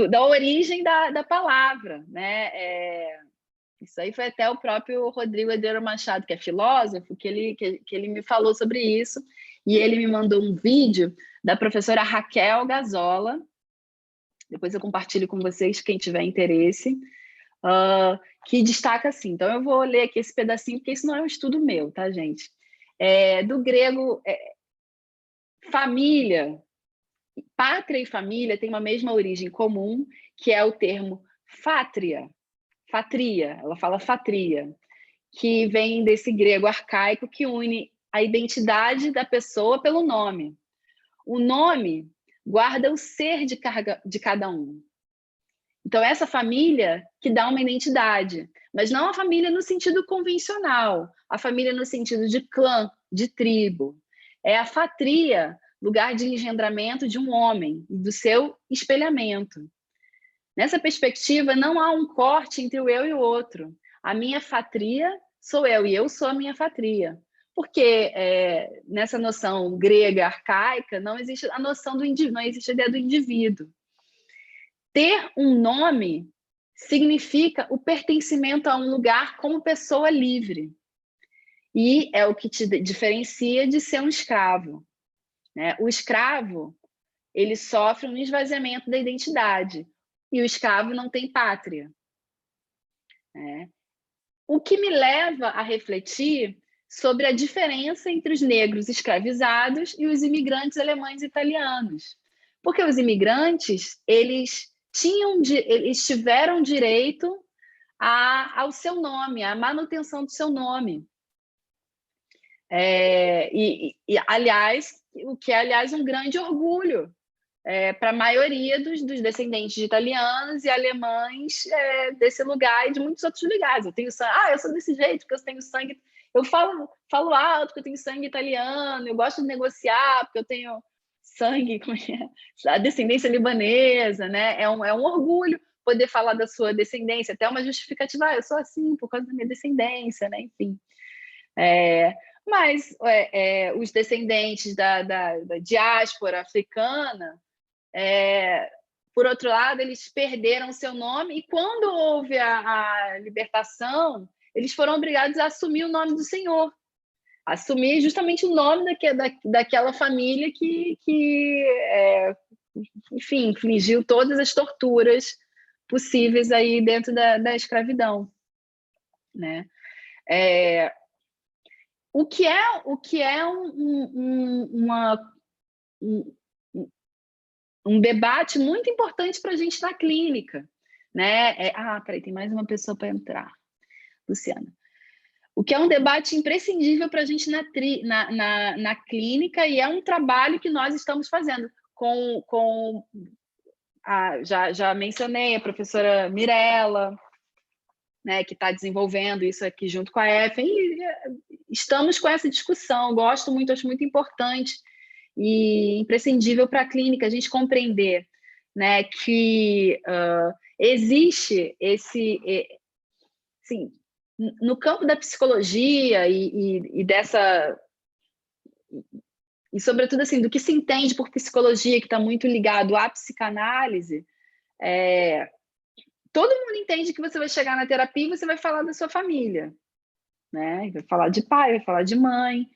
da origem da palavra, né? Isso aí foi até o próprio Rodrigo Edeiro Machado, que é filósofo, que ele me falou sobre isso, e ele me mandou um vídeo da professora Raquel Gazola, depois eu compartilho com vocês, quem tiver interesse, que destaca assim. Então, eu vou ler aqui esse pedacinho, porque isso não é um estudo meu, tá, gente? Do grego, família, pátria e família têm uma mesma origem comum, que é o termo fatria, ela fala fatria, que vem desse grego arcaico que une a identidade da pessoa pelo nome. O nome guarda o ser de cada um. Então, essa família que dá uma identidade, mas não a família no sentido convencional, a família no sentido de clã, de tribo. É a fatria, lugar de engendramento de um homem e do seu espelhamento. Nessa perspectiva, não há um corte entre o eu e o outro. A minha fatria sou eu e eu sou a minha fatria. Porque nessa noção grega arcaica não existe a noção do indivíduo, não existe a ideia do indivíduo. Ter um nome significa o pertencimento a um lugar como pessoa livre. E é o que te diferencia de ser um escravo, né? O escravo, ele sofre um esvaziamento da identidade. E o escravo não tem pátria. O que me leva a refletir sobre a diferença entre os negros escravizados e os imigrantes alemães e italianos. Porque os imigrantes, eles tiveram direito ao seu nome, à manutenção do seu nome. Aliás, o que é, aliás, um grande orgulho para a maioria dos descendentes de italianos e alemães desse lugar e de muitos outros lugares. Eu tenho sangue, eu sou desse jeito, porque eu tenho sangue. Eu falo alto porque eu tenho sangue italiano, eu gosto de negociar porque eu tenho sangue, a descendência libanesa, né? É um orgulho poder falar da sua descendência, até uma justificativa, eu sou assim por causa da minha descendência, né? Enfim. Mas os descendentes da diáspora africana, por outro lado, eles perderam seu nome, e quando houve a libertação, eles foram obrigados a assumir o nome do Senhor, assumir justamente o nome daquela família enfim, infligiu todas as torturas possíveis aí dentro da escravidão, né? O que é um debate muito importante para a gente na clínica, né? Peraí, tem mais uma pessoa para entrar, Luciana. O que é um debate imprescindível para a gente na clínica, e é um trabalho que nós estamos fazendo já mencionei a professora Mirella, né, que está desenvolvendo isso aqui junto com a EFEM, e estamos com essa discussão. Gosto muito, acho muito importante e imprescindível para a clínica a gente compreender, né, que existe assim, no campo da psicologia e sobretudo assim, do que se entende por psicologia, que está muito ligado à psicanálise, todo mundo entende que você vai chegar na terapia e você vai falar da sua família, né? Vai falar de pai, vai falar de mãe,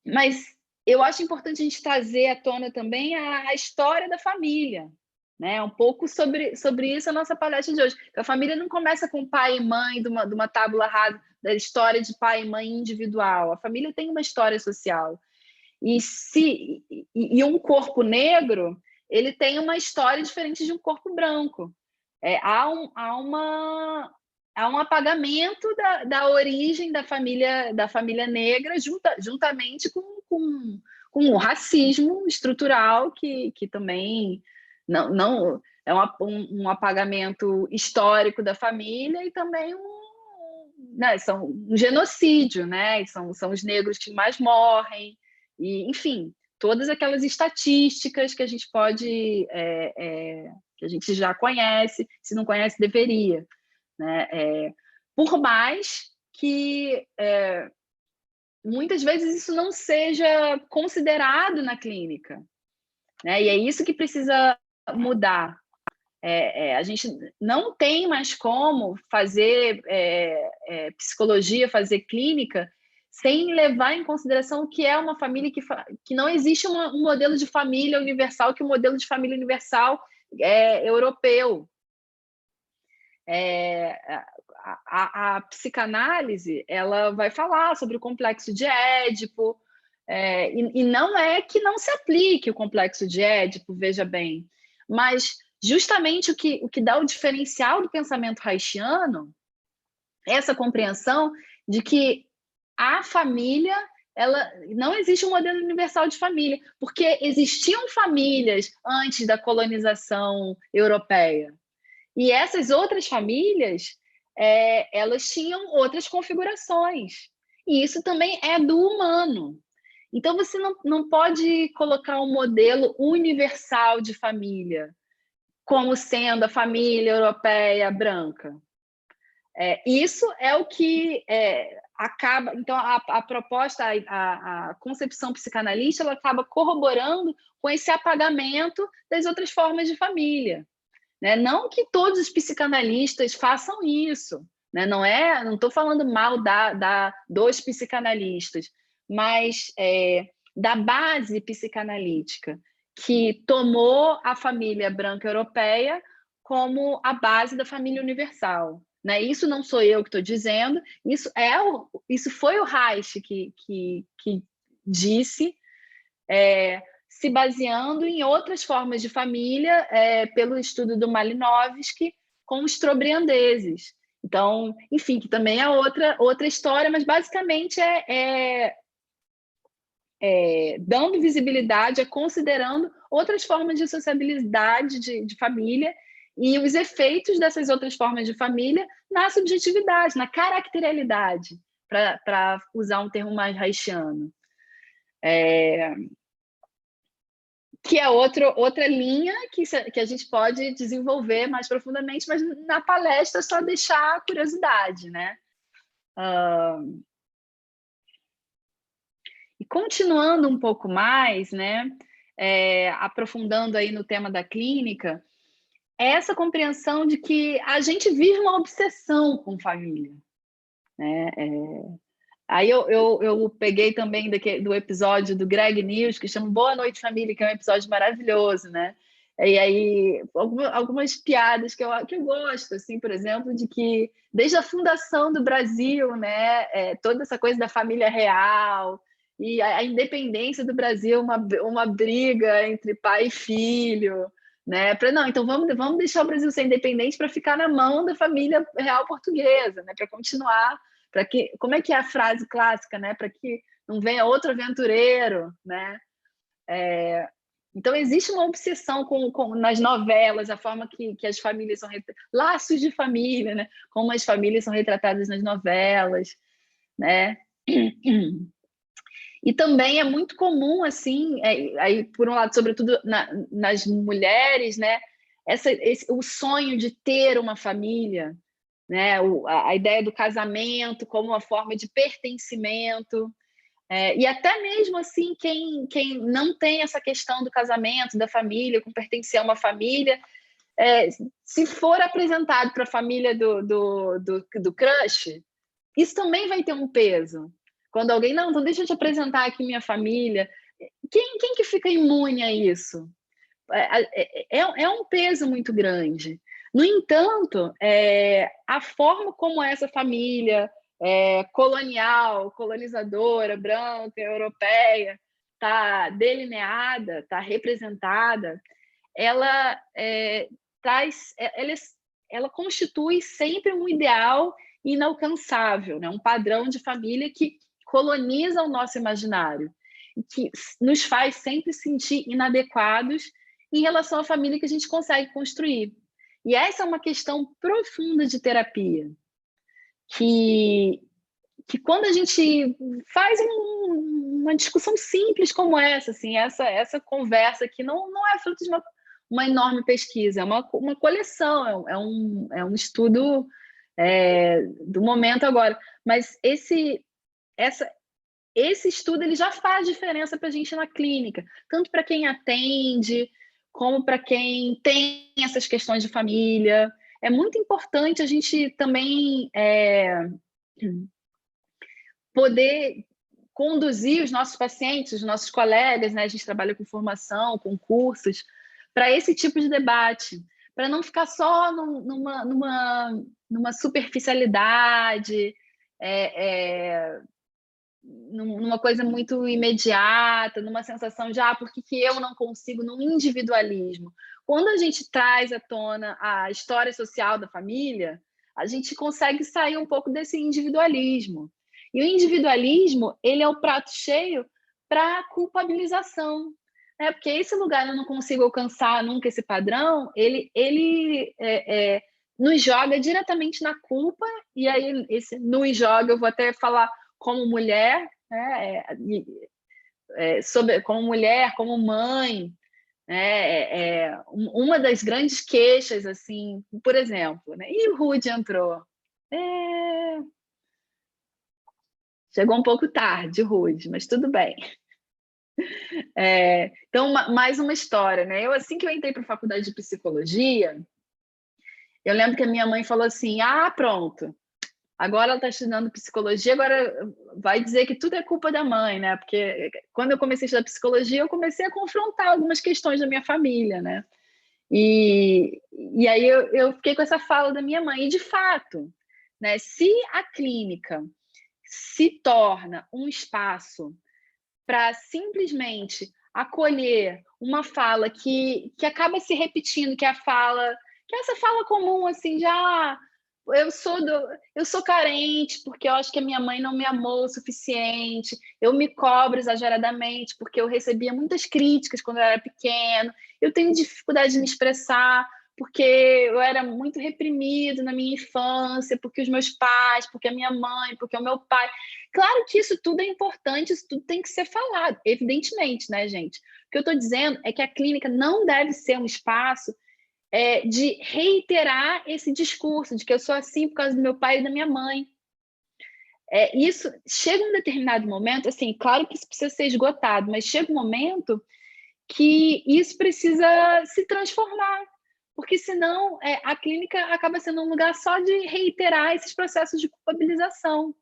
mas eu acho importante a gente trazer à tona também a história da família, né? Um pouco sobre isso a nossa palestra de hoje. A família não começa com pai e mãe de uma tábula rasa da história de pai e mãe individual. A família tem uma história social. E um corpo negro, ele tem uma história diferente de um corpo branco. Há um apagamento da origem da família negra juntamente com o racismo estrutural que também não é um apagamento histórico da família e também são um genocídio, né? São os negros que mais morrem, e, enfim, todas aquelas estatísticas que a gente pode que a gente já conhece, se não conhece, deveria, né? Por mais que muitas vezes isso não seja considerado na clínica, né? E é isso que precisa mudar. A gente não tem mais como fazer psicologia, fazer clínica, sem levar em consideração o que é uma família, que não existe um modelo de família universal, que o modelo de família universal é europeu. A psicanálise, ela vai falar sobre o complexo de Édipo, e não é que não se aplique o complexo de Édipo, veja bem, mas justamente o que dá o diferencial do pensamento reichiano é essa compreensão de que a família, ela não existe um modelo universal de família, porque existiam famílias antes da colonização europeia. E essas outras famílias, elas tinham outras configurações. E isso também é do humano. Então, você não pode colocar um modelo universal de família como sendo a família europeia branca. Isso é o que acaba... Então, a proposta, a concepção psicanalista, ela acaba corroborando com esse apagamento das outras formas de família. Né? Não que todos os psicanalistas façam isso, né? Não estou falando mal dos psicanalistas, mas da base psicanalítica, que tomou a família branca europeia como a base da família universal. Né? Isso não sou eu que estou dizendo, isso foi o Reich que disse, se baseando em outras formas de família, pelo estudo do Malinowski com os trobriandeses. Então, enfim, que também é outra história, mas basicamente dando visibilidade, considerando outras formas de sociabilidade de família e os efeitos dessas outras formas de família na subjetividade, na caracterialidade, para usar um termo mais reichiano. Que é outra linha que a gente pode desenvolver mais profundamente, mas na palestra só deixar a curiosidade, né? E continuando um pouco mais, né? Aprofundando aí no tema da clínica, é essa compreensão de que a gente vive uma obsessão com família, né? Aí eu peguei também do episódio do Greg News, que chama Boa Noite Família, que é um episódio maravilhoso, né? E aí, algumas piadas que eu gosto, assim, por exemplo, de que desde a fundação do Brasil, né, toda essa coisa da família real e a independência do Brasil, uma briga entre pai e filho, né? Não, então vamos deixar o Brasil ser independente para ficar na mão da família real portuguesa, né? Para continuar, como é que é a frase clássica, né? Para que não venha outro aventureiro, né? Então, existe uma obsessão nas novelas, a forma que as famílias são laços de família, né? Como as famílias são retratadas nas novelas, né? E também é muito comum, assim, aí por um lado, sobretudo nas mulheres, né? O sonho de ter uma família, né? A ideia do casamento como uma forma de pertencimento. E até mesmo assim, quem não tem essa questão do casamento, da família, com pertencer a uma família, se for apresentado para a família do crush, isso também vai ter um peso. Quando alguém, não, então deixa eu te apresentar aqui minha família. Quem que fica imune a isso? É um peso muito grande. No entanto, a forma como essa família colonial, colonizadora, branca, europeia, está delineada, está representada, ela ela constitui sempre um ideal inalcançável, né? Um padrão de família que coloniza o nosso imaginário, que nos faz sempre sentir inadequados em relação à família que a gente consegue construir. E essa é uma questão profunda de terapia, que quando a gente faz uma discussão simples como essa, assim, essa conversa que não é fruto de uma enorme pesquisa, é uma coleção, é um estudo do momento agora. Mas esse estudo ele já faz diferença para a gente na clínica, tanto para quem atende, como para quem tem essas questões de família. É muito importante a gente também poder conduzir os nossos pacientes, os nossos colegas, né? A gente trabalha com formação, com cursos, para esse tipo de debate, para não ficar só numa superficialidade, numa coisa muito imediata, numa sensação de por que eu não consigo, num individualismo. Quando a gente traz à tona a história social da família, a gente consegue sair um pouco desse individualismo. E o individualismo, ele é o prato cheio para a culpabilização, né? Porque esse lugar eu não consigo alcançar nunca esse padrão, ele nos joga diretamente na culpa, e aí esse nos joga, eu vou até falar como mulher, né? Como mulher, como mãe, né? Uma das grandes queixas, assim, por exemplo, né? E o Rude entrou. Chegou um pouco tarde, Rude, mas tudo bem. Então, mais uma história, né? Assim que eu entrei para a faculdade de psicologia, eu lembro que a minha mãe falou assim: pronto, agora ela está estudando psicologia, agora vai dizer que tudo é culpa da mãe, né? Porque quando eu comecei a estudar psicologia, eu comecei a confrontar algumas questões da minha família, né? E aí eu fiquei com essa fala da minha mãe. E, de fato, né, se a clínica se torna um espaço para simplesmente acolher uma fala que acaba se repetindo, que é essa fala comum, assim, eu sou carente porque eu acho que a minha mãe não me amou o suficiente, eu me cobro exageradamente porque eu recebia muitas críticas quando eu era pequeno, eu tenho dificuldade de me expressar porque eu era muito reprimido na minha infância, porque os meus pais, porque a minha mãe, porque o meu pai. Claro que isso tudo é importante, isso tudo tem que ser falado, evidentemente, né, gente? O que eu estou dizendo é que a clínica não deve ser um espaço de reiterar esse discurso de que eu sou assim por causa do meu pai e da minha mãe. Isso chega um determinado momento, assim, claro que isso precisa ser esgotado, mas chega um momento que isso precisa se transformar, porque senão a clínica acaba sendo um lugar só de reiterar esses processos de culpabilização.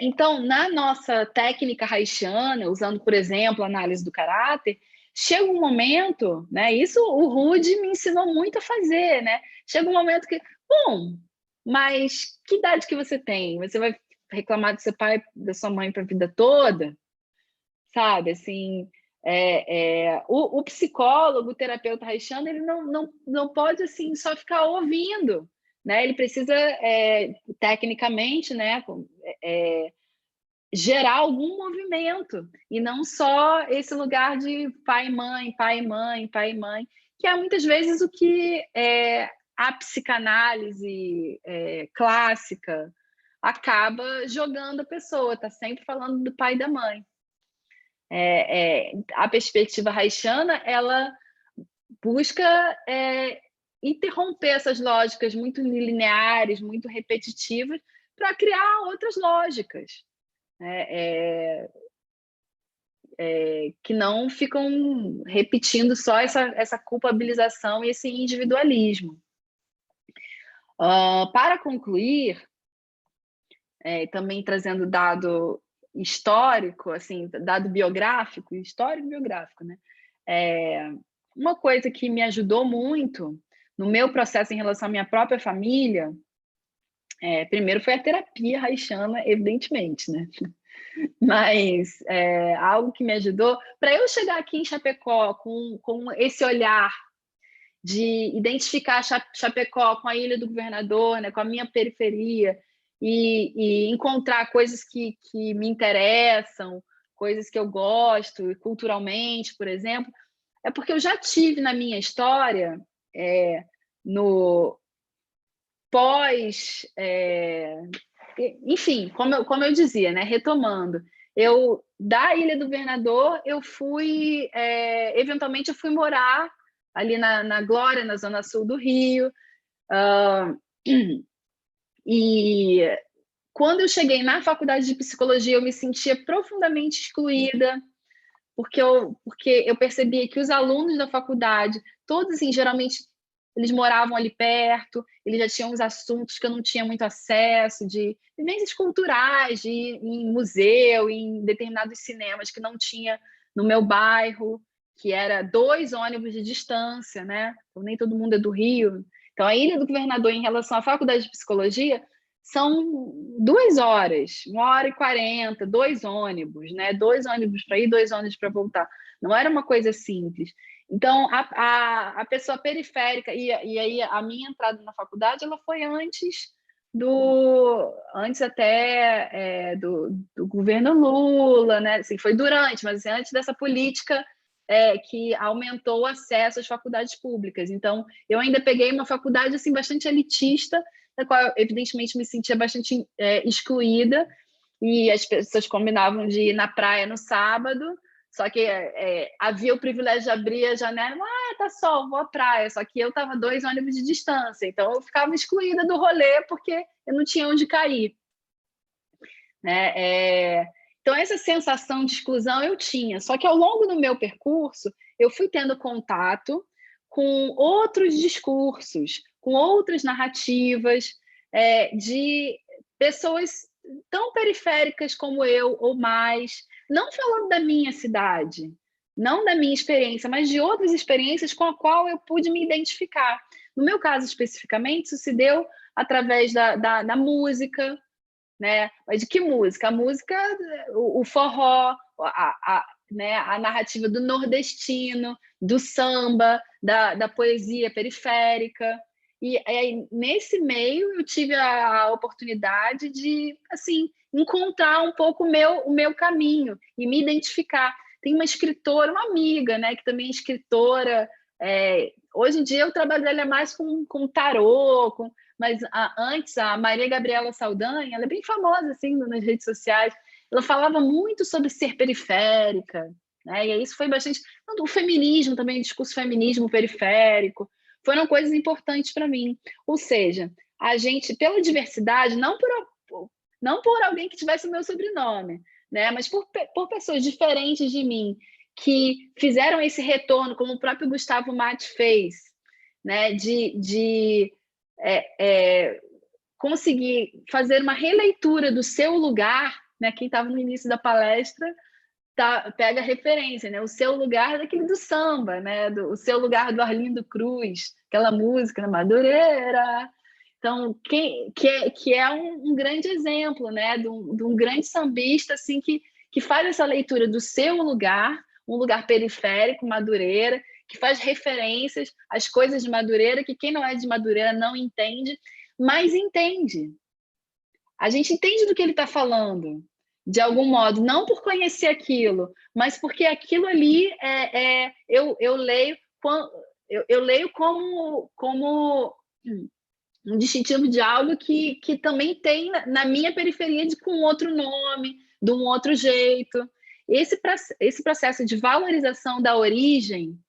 Então, na nossa técnica haitiana, usando, por exemplo, a análise do caráter, chega um momento, né? Isso o Rudy me ensinou muito a fazer, né? Chega um momento que, bom, mas que idade que você tem? Você vai reclamar do seu pai, da sua mãe para a vida toda? Sabe, assim, o psicólogo, o terapeuta haitiano, ele não pode, assim, só ficar ouvindo, né? Ele precisa, tecnicamente, né, gerar algum movimento, e não só esse lugar de pai e mãe, pai e mãe, pai e mãe, que é muitas vezes o que a psicanálise clássica acaba jogando a pessoa, está sempre falando do pai e da mãe. A perspectiva haitiana, ela busca interromper essas lógicas muito lineares, muito repetitivas, para criar outras lógicas, que não ficam repetindo só essa culpabilização e esse individualismo. Para concluir, também trazendo dado histórico, assim, dado biográfico, histórico e biográfico, né? Uma coisa que me ajudou muito no meu processo em relação à minha própria família, primeiro foi a terapia haitiana, evidentemente, né? Mas algo que me ajudou, para eu chegar aqui em Chapecó com esse olhar de identificar Chapecó com a Ilha do Governador, né, com a minha periferia, e encontrar coisas que me interessam, coisas que eu gosto, culturalmente, por exemplo, é porque eu já tive na minha história, no pós... enfim, como eu dizia, né, retomando, da Ilha do Governador, eu fui... eventualmente, eu fui morar ali na Glória, na zona sul do Rio, e quando eu cheguei na faculdade de psicologia, eu me sentia profundamente excluída, porque eu percebia que os alunos da faculdade, todos, assim, geralmente, eles moravam ali perto, eles já tinham uns assuntos que eu não tinha muito acesso, de vivências culturais, de ir em museu, em determinados cinemas que não tinha no meu bairro, que era 2 ônibus de distância, né? Então, nem todo mundo é do Rio. Então, a Ilha do Governador, em relação à faculdade de psicologia, são 2 horas, 1h40, 2 ônibus, né? 2 ônibus para ir, 2 ônibus para voltar. Não era uma coisa simples. Então, a pessoa periférica, e aí a minha entrada na faculdade, ela foi antes até do governo Lula, né? Assim, foi durante, mas assim, antes dessa política que aumentou o acesso às faculdades públicas. Então, eu ainda peguei uma faculdade assim, bastante elitista, da qual eu, evidentemente, me sentia bastante excluída, e as pessoas combinavam de ir na praia no sábado, só que havia o privilégio de abrir a janela, tá sol, vou à praia, só que eu estava 2 ônibus de distância, então eu ficava excluída do rolê porque eu não tinha onde cair. Né? Então, essa sensação de exclusão eu tinha, só que ao longo do meu percurso, eu fui tendo contato com outros discursos, com outras narrativas, de pessoas tão periféricas como eu, ou mais, não falando da minha cidade, não da minha experiência, mas de outras experiências com a qual eu pude me identificar. No meu caso, especificamente, isso se deu através da música, né? Mas de que música? A música, o forró, né? A narrativa do nordestino, do samba, da poesia periférica. E aí, nesse meio, eu tive a oportunidade de, assim, encontrar um pouco o meu caminho e me identificar. Tem uma escritora, uma amiga, né, que também é escritora. Hoje em dia, o trabalho dela é mais com tarô, mas antes, a Maria Gabriela Saldanha, ela é bem famosa assim, nas redes sociais. Ela falava muito sobre ser periférica, né? E aí isso foi bastante... O feminismo também, o discurso feminismo periférico, foram coisas importantes para mim. Ou seja, a gente, pela diversidade, não por alguém que tivesse o meu sobrenome, né? Mas por pessoas diferentes de mim, que fizeram esse retorno, como o próprio Gustavo Mate fez, né, de conseguir fazer uma releitura do seu lugar, né? Quem estava no início da palestra pega a referência, né? O seu lugar daquele do samba, né? O seu lugar do Arlindo Cruz, aquela música na Madureira. Então, que é um grande exemplo, né? De um grande sambista assim, que faz essa leitura do seu lugar, um lugar periférico, Madureira, que faz referências às coisas de Madureira, que quem não é de Madureira não entende, mas entende. A gente entende do que ele está falando, de algum modo, não por conhecer aquilo, mas porque aquilo ali eu leio como um distintivo de algo que também tem na minha periferia com outro nome, de um outro jeito. Esse processo de valorização da origem,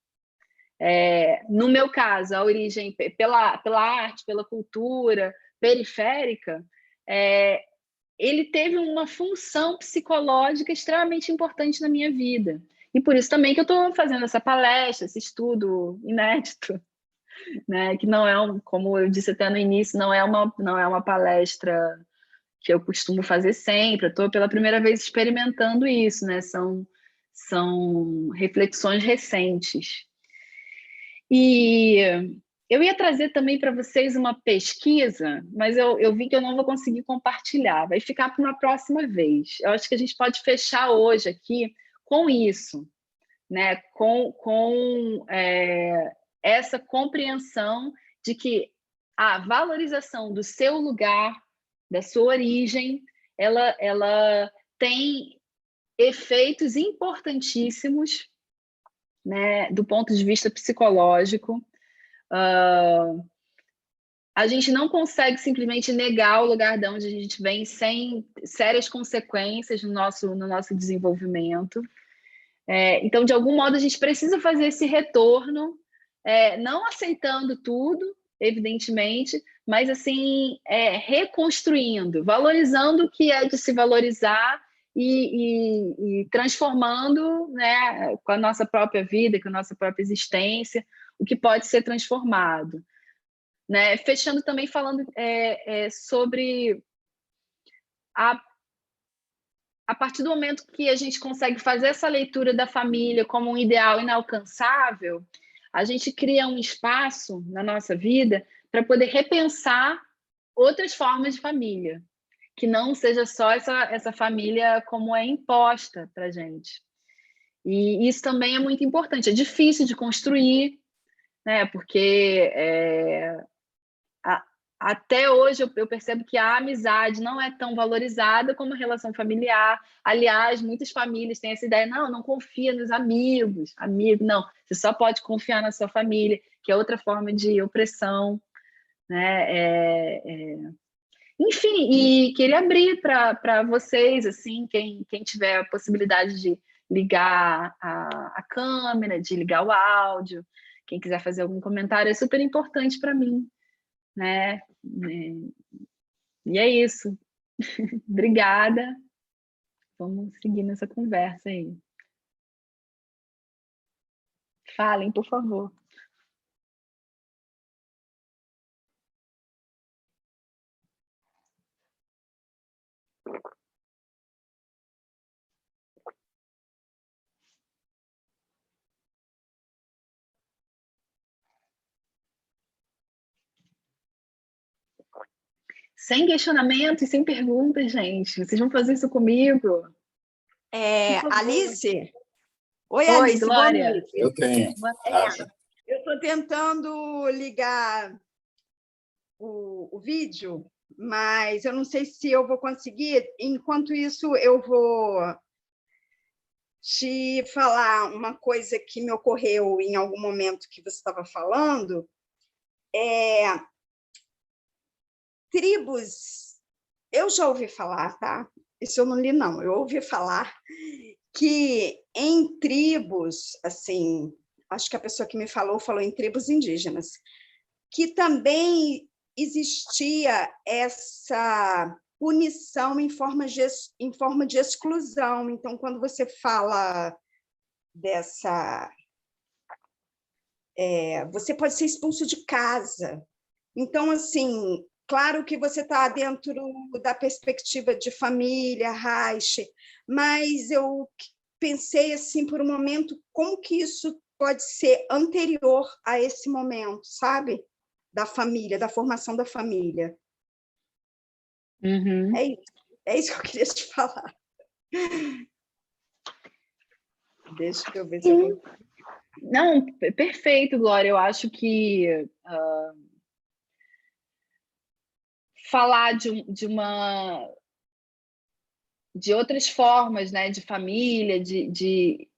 no meu caso, a origem pela arte, pela cultura periférica, ele teve uma função psicológica extremamente importante na minha vida. E por isso também que eu estou fazendo essa palestra, esse estudo inédito, né? Que não é, como eu disse até no início, não é uma palestra que eu costumo fazer sempre. Eu estou pela primeira vez experimentando isso, né? São reflexões recentes. E eu ia trazer também para vocês uma pesquisa, mas eu vi que eu não vou conseguir compartilhar. Vai ficar para uma próxima vez. Eu acho que a gente pode fechar hoje aqui com isso, né? Com essa compreensão de que a valorização do seu lugar, da sua origem, ela tem efeitos importantíssimos, né, do ponto de vista psicológico. A gente não consegue simplesmente negar o lugar de onde a gente vem sem sérias consequências no nosso desenvolvimento. Então, de algum modo, a gente precisa fazer esse retorno, não aceitando tudo, evidentemente, mas assim, reconstruindo, valorizando o que é de se valorizar e transformando, né, com a nossa própria vida, com a nossa própria existência, o que pode ser transformado. Né? Fechando também falando sobre a partir do momento que a gente consegue fazer essa leitura da família como um ideal inalcançável, a gente cria um espaço na nossa vida para poder repensar outras formas de família, que não seja só essa família como é imposta para a gente. E isso também é muito importante. É difícil de construir, né? Porque até hoje eu percebo que a amizade não é tão valorizada como a relação familiar. Aliás, muitas famílias têm essa ideia, não confia nos amigos. Amigo, não, você só pode confiar na sua família, que é outra forma de opressão. Né? Enfim, e queria abrir para vocês, assim, quem tiver a possibilidade de ligar a câmera, de ligar o áudio, quem quiser fazer algum comentário, é super importante para mim. Né? E é isso. Obrigada. Vamos seguir nessa conversa aí. Falem, por favor. Sem questionamento e sem perguntas, gente. Vocês vão fazer isso comigo? Alice? Oi, Alice, Glória. Boa noite. Eu tenho. Eu estou tentando ligar o vídeo, mas eu não sei se eu vou conseguir. Enquanto isso, eu vou te falar uma coisa que me ocorreu em algum momento que você estava falando. Tribos, eu já ouvi falar, tá? Isso eu não li, não. Eu ouvi falar que em tribos, assim, acho que a pessoa que me falou em tribos indígenas, que também existia essa punição em forma de exclusão. Então, quando você fala dessa... você pode ser expulso de casa. Então, assim, claro que você está dentro da perspectiva de família, Reich, mas eu pensei, assim, por um momento, como que isso pode ser anterior a esse momento, sabe? Da família, da formação da família. Uhum. É isso que eu queria te falar. Deixa eu ver se eu... Não, perfeito, Glória. Eu acho que falar de outras formas, né, de família, de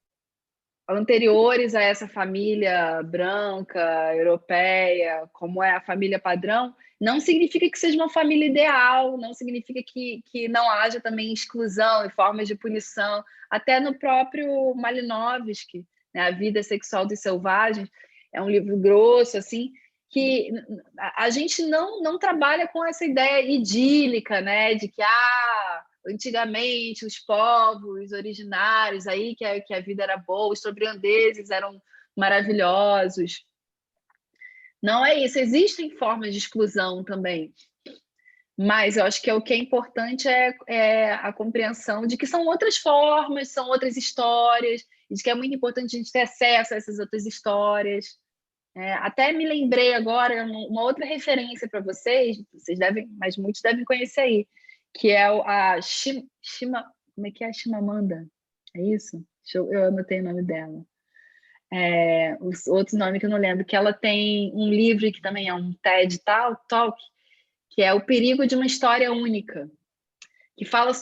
anteriores a essa família branca, europeia, como é a família padrão, não significa que seja uma família ideal, não significa que não haja também exclusão e formas de punição. Até no próprio Malinowski, né, A Vida Sexual dos Selvagens, é um livro grosso, assim, que a gente não trabalha com essa ideia idílica, né, de que antigamente os povos originários aí que a vida era boa, os sobriandeses eram maravilhosos. Não é isso, existem formas de exclusão também, mas eu acho que o que é importante é a compreensão de que são outras formas, são outras histórias, e de que é muito importante a gente ter acesso a essas outras histórias. Até me lembrei agora uma outra referência para vocês devem, mas muitos devem conhecer aí, que é a como é que é? Chimamanda? É isso? Eu anotei o nome dela. Os outros nomes que eu não lembro, que ela tem um livro que também é um TED Talk, que é O Perigo de uma História Única, que fala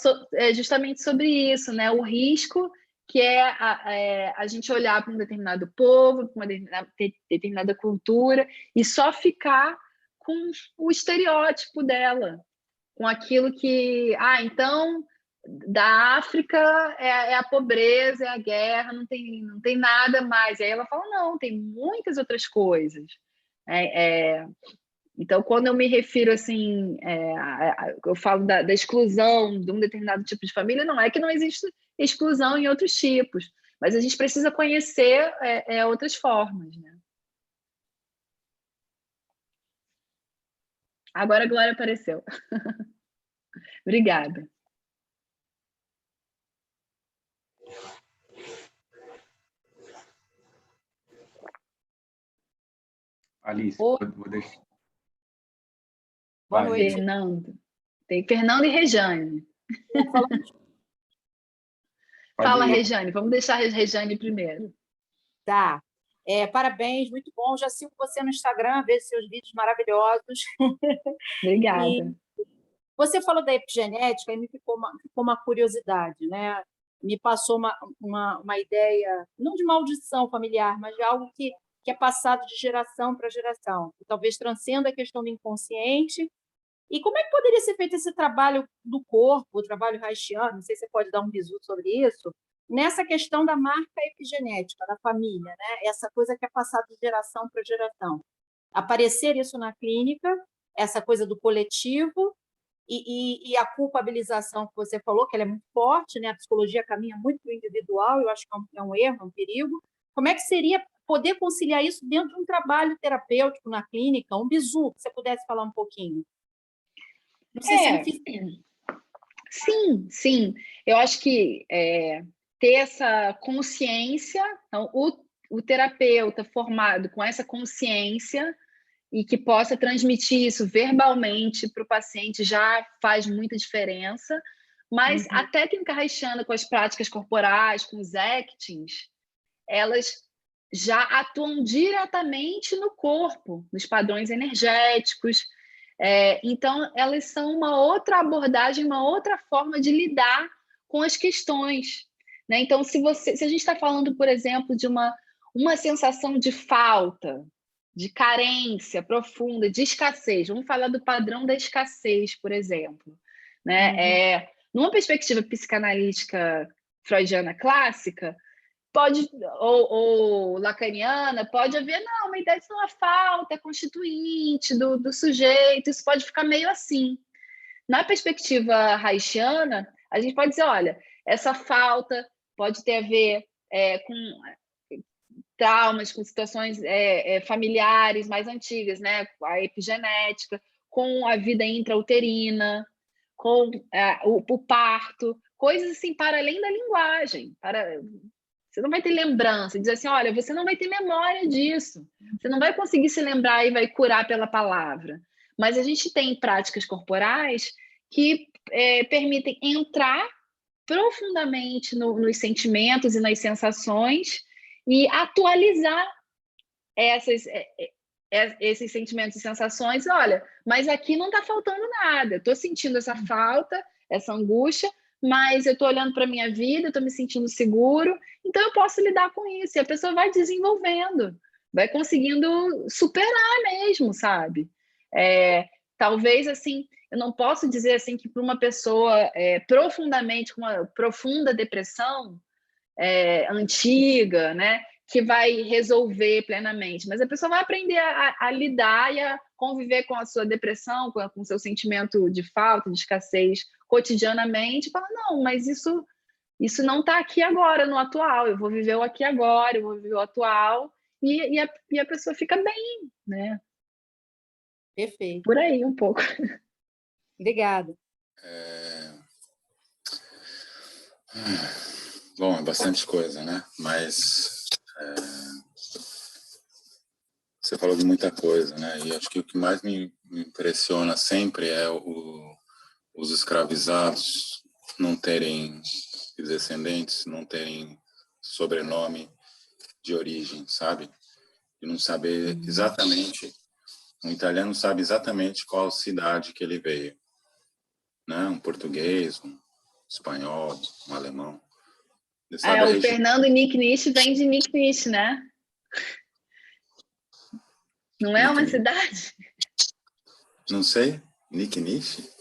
justamente sobre isso, né? O risco que a gente olhar para um determinado povo, para uma determinada cultura, e só ficar com o estereótipo dela, com aquilo que... então, da África é a pobreza, é a guerra, não tem nada mais. E aí ela fala, não, tem muitas outras coisas. Então, quando eu me refiro assim, eu falo da exclusão de um determinado tipo de família, não é que não existe exclusão em outros tipos, mas a gente precisa conhecer outras formas, né? Agora a Glória apareceu. Obrigada. Alice, vou deixar. Boa noite. Fernando. Tem Fernando e Rejane. Fala, Rejane. Vamos deixar a Rejane primeiro. Tá. Parabéns, muito bom. Já sigo você no Instagram, vejo seus vídeos maravilhosos. Obrigada. E você falou da epigenética e me ficou uma curiosidade, né? Me passou uma ideia, não de maldição familiar, mas de algo que é passado de geração para geração, que talvez transcenda a questão do inconsciente. E como é que poderia ser feito esse trabalho do corpo, o trabalho reichiano, não sei se você pode dar um bisu sobre isso, nessa questão da marca epigenética da família, né? Essa coisa que é passada de geração para geração. Aparecer isso na clínica, essa coisa do coletivo e a culpabilização que você falou, que ela é muito forte, né? A psicologia caminha muito para o individual, eu acho que é um erro, é um perigo. Como é que seria poder conciliar isso dentro de um trabalho terapêutico na clínica? Um bisu, se você pudesse falar um pouquinho. Não sei se me fiz... Sim. Eu acho que ter essa consciência, então, o terapeuta formado com essa consciência e que possa transmitir isso verbalmente para o paciente já faz muita diferença, mas a técnica reichiana com as práticas corporais, com os actings, elas já atuam diretamente no corpo, nos padrões energéticos. Então, elas são uma outra abordagem, uma outra forma de lidar com as questões, né? Então, se a gente está falando, por exemplo, de uma sensação de falta, de carência profunda, de escassez, vamos falar do padrão da escassez, por exemplo, né? Numa perspectiva psicanalítica freudiana clássica, ou lacaniana, pode haver uma ideia de uma falta constituinte do sujeito, isso pode ficar meio assim. Na perspectiva reichiana, a gente pode dizer, olha, essa falta pode ter a ver com traumas, com situações familiares mais antigas, né? A epigenética, com a vida intrauterina, com o parto, coisas assim para além da linguagem. Você não vai ter lembrança, diz assim, olha, você não vai ter memória disso, você não vai conseguir se lembrar e vai curar pela palavra. Mas a gente tem práticas corporais que permitem entrar profundamente nos sentimentos e nas sensações e atualizar esses sentimentos e sensações. Olha, mas aqui não está faltando nada, eu estou sentindo essa falta, essa angústia, mas eu estou olhando para a minha vida, estou me sentindo seguro, então eu posso lidar com isso. E a pessoa vai desenvolvendo, vai conseguindo superar mesmo, sabe? Talvez, assim, eu não posso dizer assim que para uma pessoa profundamente, com uma profunda depressão antiga, né, que vai resolver plenamente, mas a pessoa vai aprender a lidar e a conviver com a sua depressão, com o seu sentimento de falta, de escassez cotidianamente, e fala, não, mas isso não está aqui agora, no atual, eu vou viver o aqui agora, eu vou viver o atual, e a pessoa fica bem, né? Perfeito. Por aí, um pouco. Obrigada. Bom, é bastante coisa, né? Mas você falou de muita coisa, né? E acho que o que mais me impressiona sempre é os escravizados não terem descendentes, não terem sobrenome de origem, sabe? E não saber exatamente, um italiano sabe exatamente qual cidade que ele veio, né? Um português, um espanhol, um alemão. O Fernando Nicknish vem de Nicknish, né? Não é uma cidade? Não sei. Nicknish?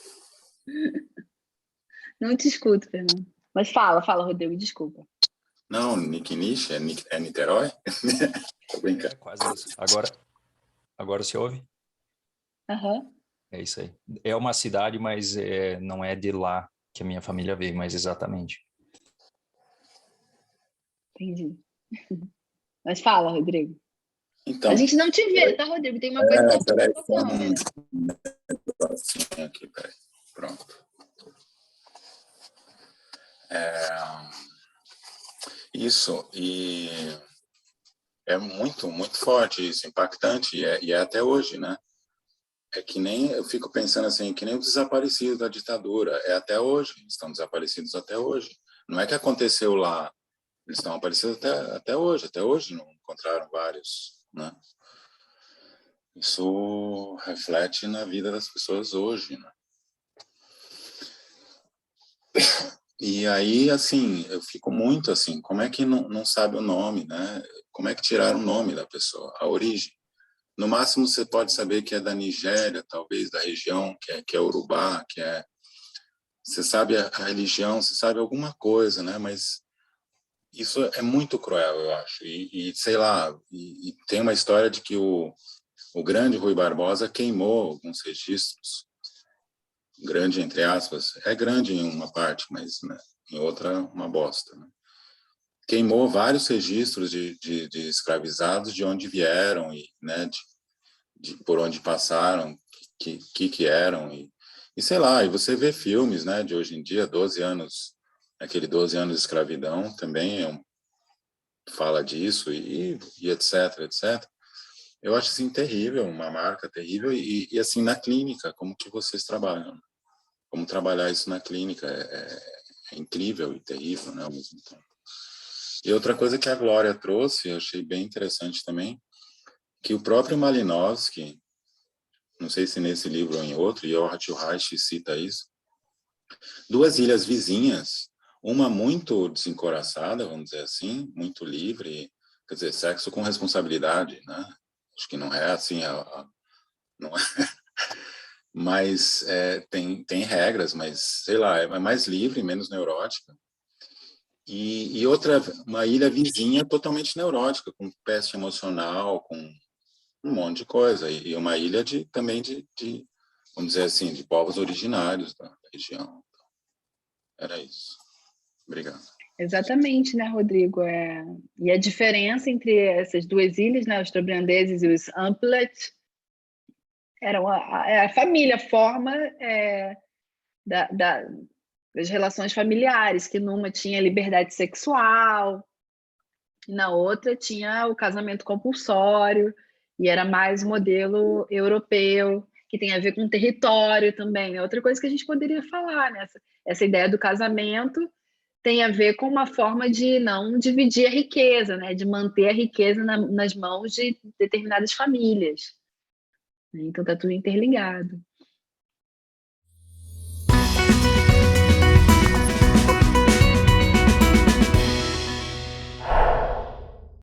Não te escuto, Fernando. Mas fala, Rodrigo, desculpa. Não, Nicknish é Niterói? Tô brincando. É quase isso. Agora se ouve? Uhum. É isso aí. É uma cidade, mas não é de lá que a minha família veio, mas exatamente. Entendi. Mas fala, Rodrigo. Então, a gente não te vê, tá, Rodrigo? Tem uma coisa que peraí, tá falando. aqui, peraí. Pronto. Isso, e é muito, muito forte isso, impactante, e é até hoje, né? É que nem, eu fico pensando assim, que nem os desaparecidos da ditadura, é até hoje, estão desaparecidos até hoje. Não é que aconteceu lá, eles estão aparecidos até hoje não encontraram vários, né? Isso reflete na vida das pessoas hoje, né? E aí, assim, eu fico muito assim, como é que não sabe o nome, né? Como é que tiraram o nome da pessoa, a origem? No máximo, você pode saber que é da Nigéria, talvez da região, que é Urubá, você sabe a religião, você sabe alguma coisa, né? Mas isso é muito cruel, eu acho. E sei lá, e tem uma história de que o grande Rui Barbosa queimou alguns registros, grande entre aspas, é grande em uma parte, mas né, em outra uma bosta, né? Queimou vários registros de escravizados, de onde vieram e né, de por onde passaram, que eram e sei lá, e você vê filmes, né, de hoje em dia, 12 anos, aquele 12 anos de escravidão também fala disso e etc, etc. Eu acho assim terrível, uma marca terrível e assim na clínica, como que vocês trabalham? Como trabalhar isso na clínica é incrível e terrível, né, ao mesmo tempo. E outra coisa que a Glória trouxe, eu achei bem interessante também, que o próprio Malinowski, não sei se nesse livro ou em outro, e o Reich cita isso, duas ilhas vizinhas, uma muito desencoraçada, vamos dizer assim, muito livre, quer dizer, sexo com responsabilidade, né? Acho que não é assim, não é. Mas tem regras, mas sei lá, é mais livre, menos neurótica. E outra, uma ilha vizinha totalmente neurótica, com peste emocional, com um monte de coisa. E uma ilha também de, vamos dizer assim, de povos originários da região. Era isso. Obrigado. Exatamente, né, Rodrigo? E a diferença entre essas duas ilhas, né, os Trobriandeses e os Amplet, eram a família, a forma das relações familiares, que numa tinha liberdade sexual, e na outra tinha o casamento compulsório, e era mais modelo europeu, que tem a ver com território também. É outra coisa que a gente poderia falar, né? Essa ideia do casamento tem a ver com uma forma de não dividir a riqueza, né? De manter a riqueza nas mãos de determinadas famílias. Então, está tudo interligado.